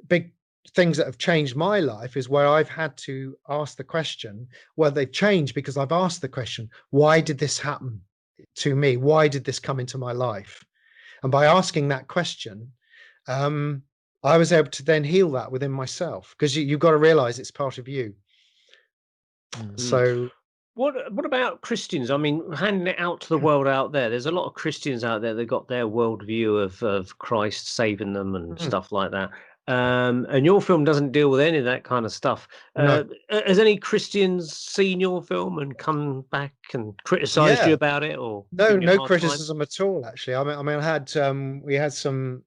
big things that have changed my life is where I've had to ask the question. Well, they've changed because I've asked the question, why did this happen to me? Why did this come into my life? And by asking that question, I was able to then heal that within myself, because you've got to realize it's part of you. So what about Christians? I mean, handing it out to the world out there, there's a lot of Christians out there that got their worldview of Christ saving them and stuff like that. And your film doesn't deal with any of that kind of stuff. No. Has any Christians seen your film and come back and criticized you about it, or no criticism at all? Actually, I mean, I had we had some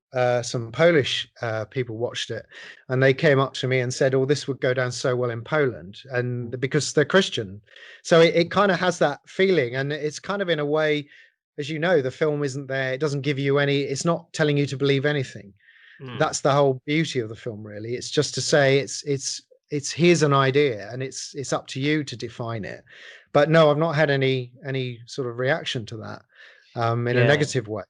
Polish people watched it, and they came up to me and said, "Oh, this would go down so well in Poland," and because they're Christian, so it kind of has that feeling, and it's kind of in a way. as you know, the film isn't there. It doesn't give you any. It's not telling you to believe anything. Mm. That's the whole beauty of the film, really. It's just to say it's here's an idea, and it's up to you to define it. But no, I've not had any sort of reaction to that in a Yeah. negative way.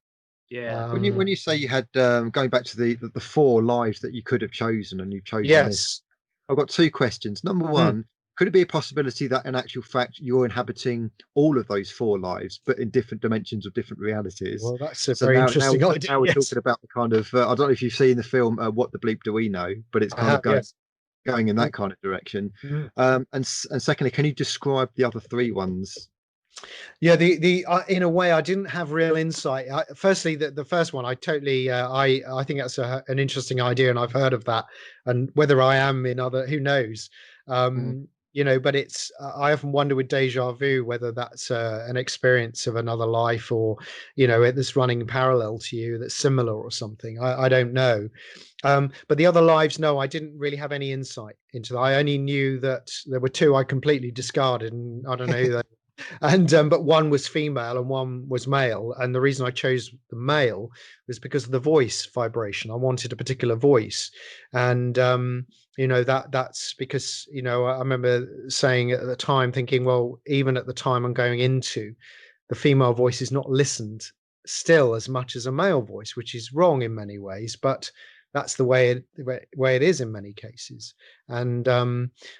Yeah. When you say you had going back to the 4 lives that you could have chosen and you've chosen this, Yes. I've got 2 questions. Number Hmm. one, could it be a possibility that in actual fact you're inhabiting all of those 4 lives, but in different dimensions of different realities? Well, that's a So very now, interesting now, idea. now we're Yes. talking about the kind of I don't know if you've seen the film What the Bleep Do We Know, but it's I kind have, of going yes. going in that kind of direction. Mm. And secondly, can you describe the other 3 ones? Yeah, the in a way I didn't have real insight. Firstly, the first one I totally I think that's an interesting idea, and I've heard of that. And whether I am in other, who knows? You know, but it's I often wonder with deja vu whether that's an experience of another life, or you know, this running parallel to you that's similar or something. I don't know. But the other lives, no, I didn't really have any insight into that. I only knew that there were 2 I completely discarded, and I don't know who they. And but one was female and one was male, and the reason I chose the male was because of the voice vibration. I wanted a particular voice, and you know, that's because, you know, I remember saying at the time, thinking, well, even at the time I'm going into, the female voice is not listened still as much as a male voice, which is wrong in many ways, but that's the way it is in many cases. And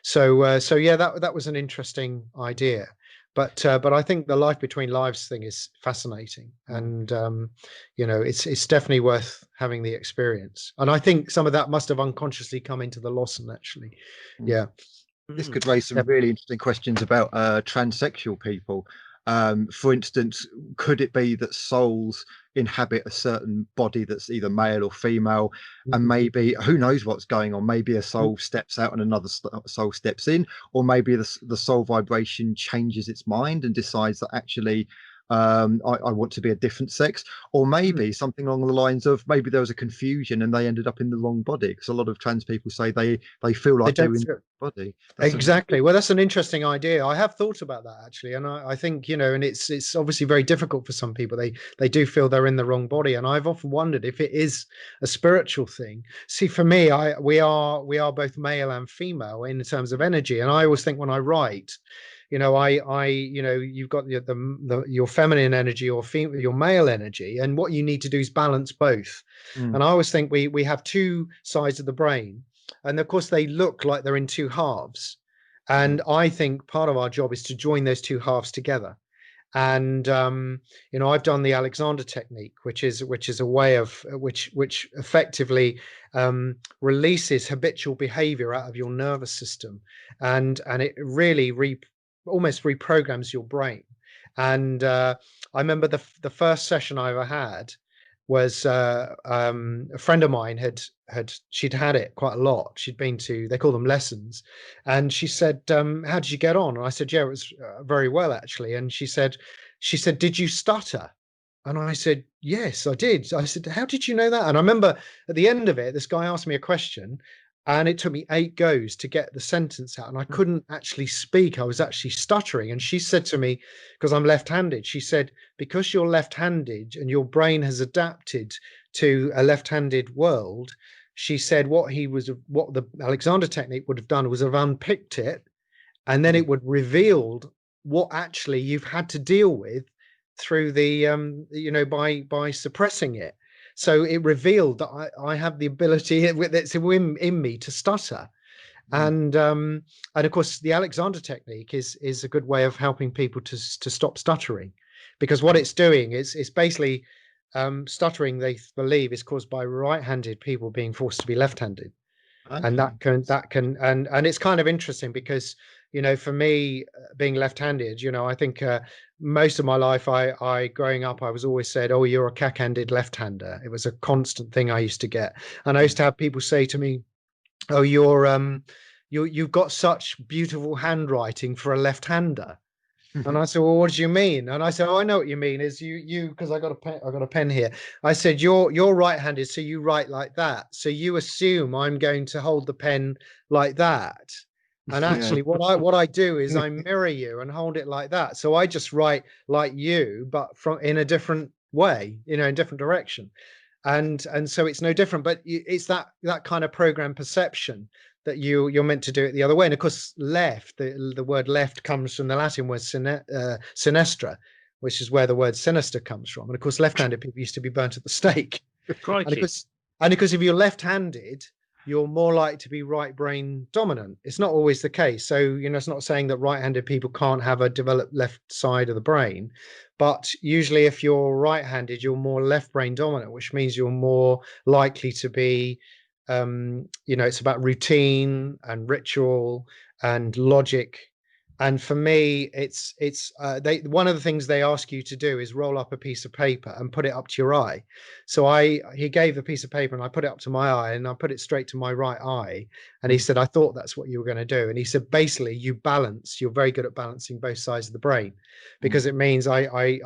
so yeah, that was an interesting idea. But I think the life between lives thing is fascinating, and you know, it's definitely worth having the experience. And I think some of that must have unconsciously come into the Lossen, actually. Yeah. This could raise some really interesting questions about transsexual people. For instance, could it be that souls inhabit a certain body that's either male or female, and maybe who knows what's going on? Maybe a soul steps out and another soul steps in, or maybe the soul vibration changes its mind and decides that actually I want to be a different sex, or maybe something along the lines of maybe there was a confusion and they ended up in the wrong body, because a lot of trans people say they feel like they're in the body. Exactly. Well, that's an interesting idea. I have thought about that, actually, and I think, you know, and it's obviously very difficult for some people. They do feel they're in the wrong body, and I've often wondered if it is a spiritual thing. See, for me, we are both male and female in terms of energy, and I always think when I write, you know, you know, you've got your feminine energy or your male energy, and what you need to do is balance both. And I always think we have 2 sides of the brain, and of course they look like they're in 2 halves. And I think part of our job is to join those 2 halves together. And you know, I've done the Alexander technique, which is a way of which effectively releases habitual behavior out of your nervous system, and it really almost reprograms your brain. And I remember the first session I ever had was a friend of mine she'd had it quite a lot. She'd been to, they call them lessons, and she said, how did you get on? And I said, yeah, it was very well, actually. And she said, did you stutter? And I said, yes, I did. I said, how did you know that? And I remember at the end of it, this guy asked me a question, and it took me 8 goes to get the sentence out, and I couldn't actually speak. I was actually stuttering. And she said to me, because I'm left-handed, she said, because you're left-handed and your brain has adapted to a left-handed world, she said what the Alexander technique would have done was have unpicked it, and then it would revealed what actually you've had to deal with through the you know, by suppressing it. So it revealed that I have the ability, it's in me, to stutter. And of course the Alexander technique is a good way of helping people to stop stuttering, because what it's doing is it's basically stuttering, they believe, is caused by right-handed people being forced to be left-handed. And that can and it's kind of interesting because, you know, for me, being left-handed, you know, I think most of my life, I growing up, I was always said, oh, you're a cack-handed left-hander. It was a constant thing I used to get. And I used to have people say to me, oh, you've got such beautiful handwriting for a left-hander. And I said, well, what do you mean? And I said, oh, I know what you mean is you because I got a pen here. I said, you're right-handed, so you write like that. So you assume I'm going to hold the pen like that. And actually, what I do is I mirror you and hold it like that. So I just write like you, but from in a different way, in different direction. And so it's no different. But it's that kind of program perception that you're meant to do it the other way. And of course, left, the word left comes from the Latin word sinistra, which is where the word sinister comes from. And of course, left-handed people used to be burnt at the stake. And of course, if you're left-handed, you're more likely to be right brain dominant. It's not always the case. So, it's not saying that right-handed people can't have a developed left side of the brain, but usually if you're right-handed, you're more left brain dominant, which means you're more likely to be, it's about routine and ritual and logic. And for me, it's one of the things they ask you to do is roll up a piece of paper and put it up to your eye. So he gave a piece of paper and I put it up to my eye and I put it straight to my right eye. And he said, I thought that's what you were going to do. And he said, basically, you're very good at balancing both sides of the brain, because it means I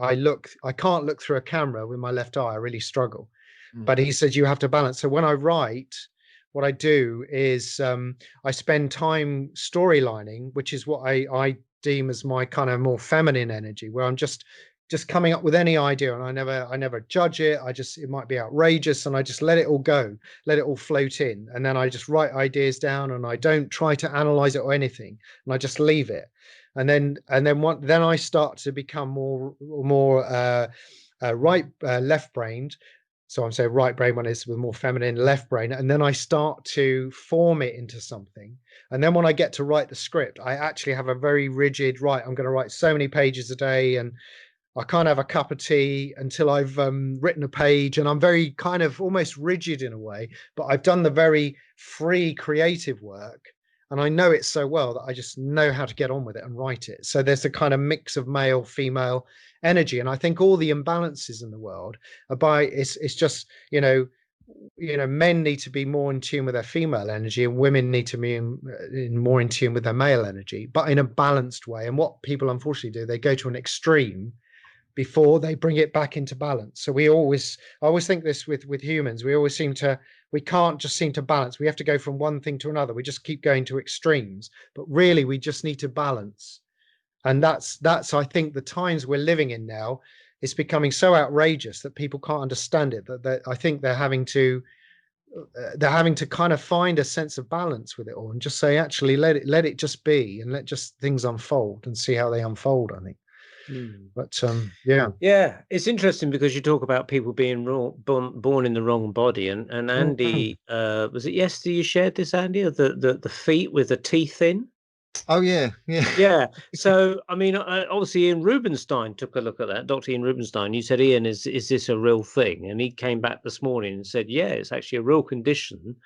can't look through a camera with my left eye. I really struggle. But he said, you have to balance. So when I write, what I do is I spend time storylining, which is what I deem as my kind of more feminine energy, where I'm just coming up with any idea, and I never judge it. It might be outrageous, and I just let it all go, let it all float in, and then I just write ideas down, and I don't try to analyze it or anything, and I just leave it, and then I start to become more left-brained. So I'm saying right brain one is with more feminine, left brain. And then I start to form it into something. And then when I get to write the script, I actually have a very rigid, I'm going to write so many pages a day. And I can't have a cup of tea until I've written a page. And I'm very kind of almost rigid in a way, but I've done the very free creative work. And I know it so well that I just know how to get on with it and write it. So there's a kind of mix of male, female energy. And I think all the imbalances in the world it's just, men need to be more in tune with their female energy, and women need to be more in tune with their male energy, but in a balanced way. And what people unfortunately do, they go to an extreme before they bring it back into balance. So I always think this with humans, we can't just seem to balance. We have to go from one thing to another. We just keep going to extremes, but really we just need to balance. And that's I think the times we're living in now, it's becoming so outrageous that people can't understand it, that I think they're having to kind of find a sense of balance with it all, and just say, actually, let it just be, and let just things unfold and see how they unfold, I think. But yeah, it's interesting because you talk about people being born in the wrong body, and Andy, was it yesterday you shared this, Andy, of the feet with the teeth in? Oh yeah. So I mean, obviously Ian Rubinstein took a look at that. Dr. Ian Rubinstein. You said, Ian, is this a real thing? And he came back this morning and said, yeah, it's actually a real condition,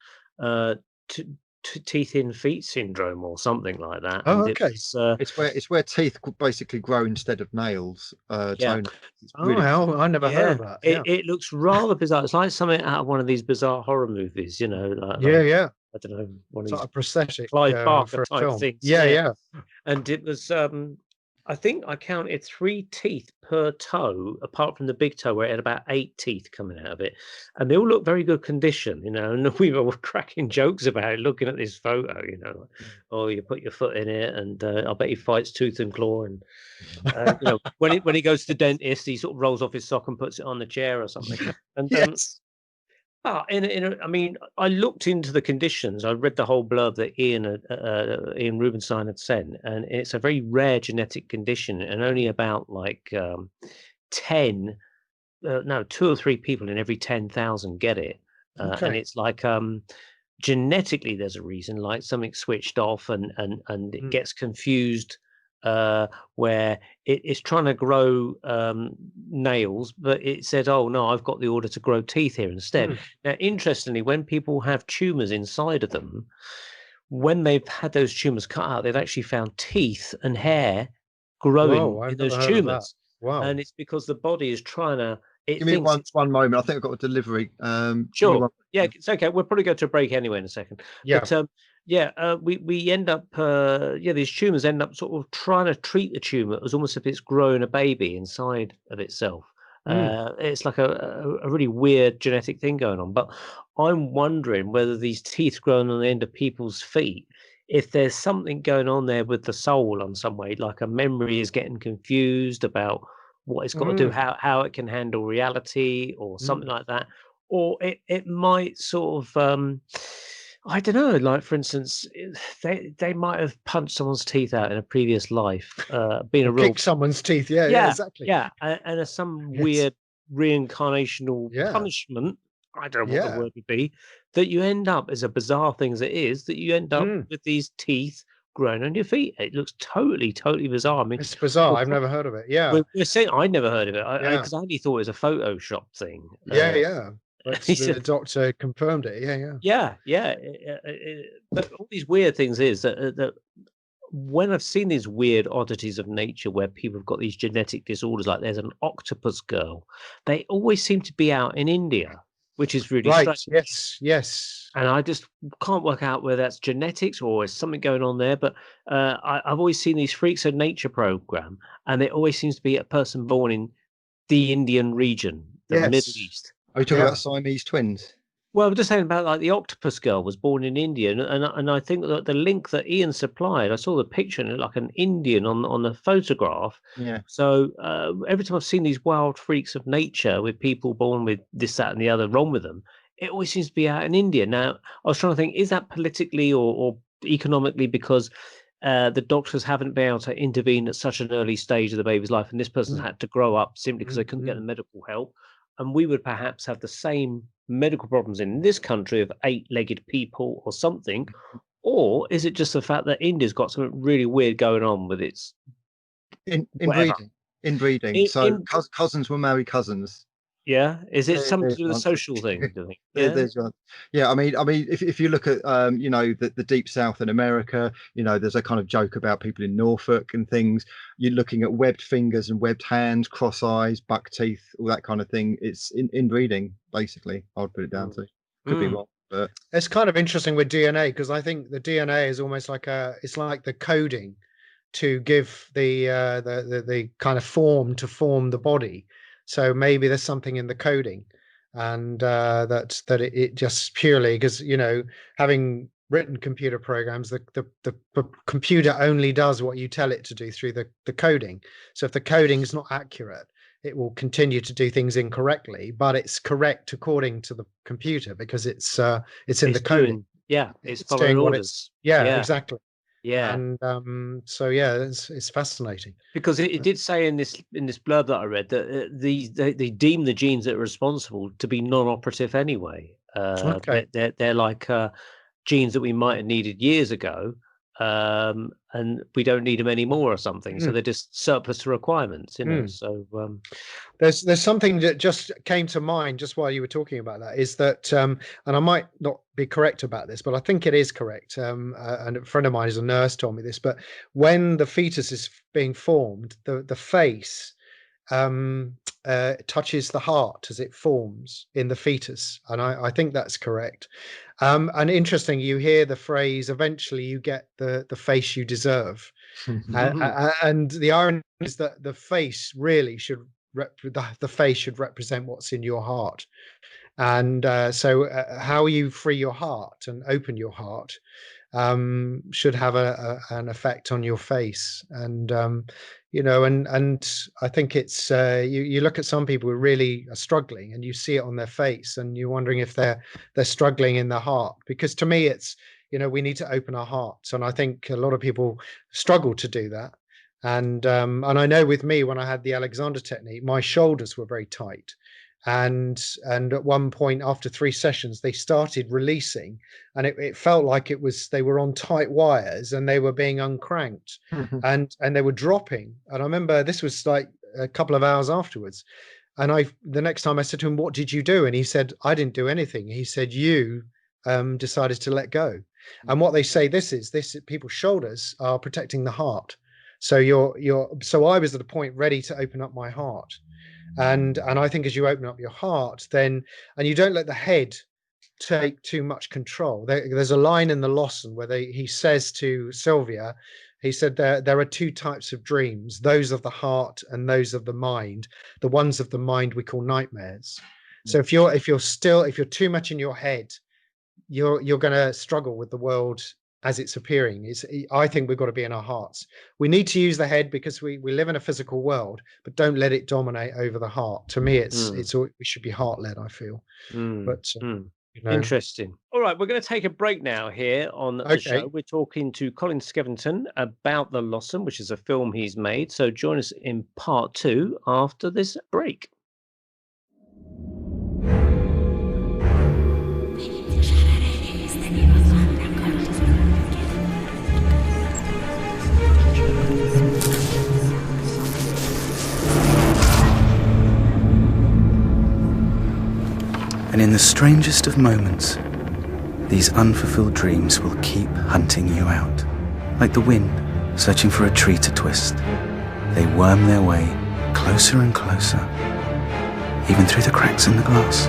teeth in feet syndrome or something like that. Oh, and okay. It's where teeth basically grow instead of nails. Yeah. I never heard of that. It looks rather bizarre. It's like something out of one of these bizarre horror movies, like, yeah. I don't know, one It's of like these a prosthetic Clive Barker for a type film. things. Yeah. And it was, I think I counted 3 teeth per toe, apart from the big toe where it had about 8 teeth coming out of it. And they all look very good condition, and we were cracking jokes about it, looking at this photo, like, oh, you put your foot in it, and I bet he fights tooth and claw. And, when he goes to the dentist, he sort of rolls off his sock and puts it on the chair or something. And Yes. I mean, I looked into the conditions. I read the whole blurb that Ian Rubinstein had sent, and it's a very rare genetic condition, and only about 2 or 3 people in every 10,000 get it. And it's like genetically, there's a reason, like something switched off, and it gets confused. Where it's trying to grow nails, but it said, oh no, I've got the order to grow teeth here instead. Now, interestingly, when people have tumors inside of them, when they've had those tumors cut out, they've actually found teeth and hair growing in those tumors. Wow. And it's because the body is trying to Give me one moment. I think I've got a delivery. Sure. Yeah, it's okay. We'll probably go to a break anyway in a second. Yeah. But we end up these tumors end up sort of trying to treat the tumor as almost if it's growing a baby inside of itself. It's like a really weird genetic thing going on. But I'm wondering whether these teeth growing on the end of people's feet if there's something going on there with the soul on some way, like a memory is getting confused about what it's got to do, how it can handle reality or something like that, or it might sort of I don't know, like for instance, they might have punched someone's teeth out in a previous life, being Or a real kick someone's teeth. Yeah, yeah, exactly. yeah, and as some Yes. weird reincarnational Yeah. punishment, I don't know what the Yeah. word would be, that you end up, as a bizarre thing as it is, that you end up with these teeth growing on your feet. It looks totally, totally bizarre. I mean, It's bizarre. I've never heard of it. Yeah. we're saying I'd never heard of it Yeah. because I only thought it was a Photoshop thing. Yeah. But he the said- doctor confirmed it. Yeah. yeah. But all these weird things is that when I've seen these weird oddities of nature where people have got these genetic disorders, like there's an octopus girl, they always seem to be out in India, which is really Right. strange. Yes. And I just can't work out whether that's genetics or is something going on there. But I've always seen these Freaks of Nature program, and it always seems to be a person born in the Indian region, the Middle Yes. East. Are you talking about Siamese twins? Well, I'm just saying about like the octopus girl was born in India, and I think that the link that Ian supplied, I saw the picture and it looked like an Indian on the photograph. Yeah. So every time I've seen these wild freaks of nature with people born with this, that, and the other wrong with them, it always seems to be out in India. Now, I was trying to think, is that politically or economically because the doctors haven't been able to intervene at such an early stage of the baby's life, and this person had to grow up simply because they couldn't get the medical help, and we would perhaps have the same medical problems in this country of 8-legged people or something, or is it just the fact that India's got something really weird going on with its inbreeding? So cousins will marry cousins. Yeah, is it something to do with a social thing? Do you think? Yeah, I mean, if you look at you know, the deep south in America, you know, there's a kind of joke about people in Norfolk and things. You're looking at webbed fingers and webbed hands, cross eyes, buck teeth, all that kind of thing. It's inbreeding, basically. I would put it down to. Could be wrong, but it's kind of interesting with DNA, because I think the DNA is almost like it's like the coding to give the kind of form the body. So maybe there's something in the coding, and that it just purely because, you know, having written computer programs, the computer only does what you tell it to do through the coding. So if the coding is not accurate, it will continue to do things incorrectly, but it's correct according to the computer because it's in the coding. It's following orders. Exactly. Yeah. And so it's fascinating because it did say in this blurb that I read that they deem the genes that are responsible to be non-operative anyway. They're like genes that we might have needed years ago, and we don't need them anymore or something. So they're just surplus to requirements, you know. So there's something that just came to mind just while you were talking about that, is that and I might not be correct about this, but I think it is correct. And a friend of mine who's a nurse told me this, but when the fetus is being formed, the face touches the heart as it forms in the fetus, and I think that's correct. And interesting, you hear the phrase, eventually you get the face you deserve. And the irony is that the face really should the face should represent what's in your heart. And so how you free your heart and open your heart should have an effect on your face. And you know, and I think it's you look at some people who really are struggling, and you see it on their face, and you're wondering if they're struggling in their heart. Because to me, it's, you know, we need to open our hearts, and I think a lot of people struggle to do that. And I know with me, when I had the Alexander technique, my shoulders were very tight. And at one point after 3 sessions, they started releasing, and it felt like they were on tight wires and they were being uncranked. and they were dropping. And I remember this was like a couple of hours afterwards, and the next time I said to him, "What did you do?" And he said, "I didn't do anything." He said, "You decided to let go." And what they say, people's shoulders are protecting the heart. So so I was at a point ready to open up my heart. And I think as you open up your heart, then, and you don't let the head take too much control. There's a line in the Lossen where he says to Sylvia, he said there are 2 types of dreams, those of the heart and those of the mind. The ones of the mind we call nightmares. So if you're too much in your head, you're going to struggle with the world as it's appearing. I think we've got to be in our hearts. We need to use the head because we live in a physical world, but don't let it dominate over the heart. To me, we should be heart led, I feel. But you know, Interesting. All right, we're going to take a break now here on the show. We're talking to Colin Skevington about The Lossen, which is a film he's made. So join us in part 2 after this break. And in the strangest of moments, these unfulfilled dreams will keep hunting you out. Like the wind searching for a tree to twist, they worm their way closer and closer, even through the cracks in the glass.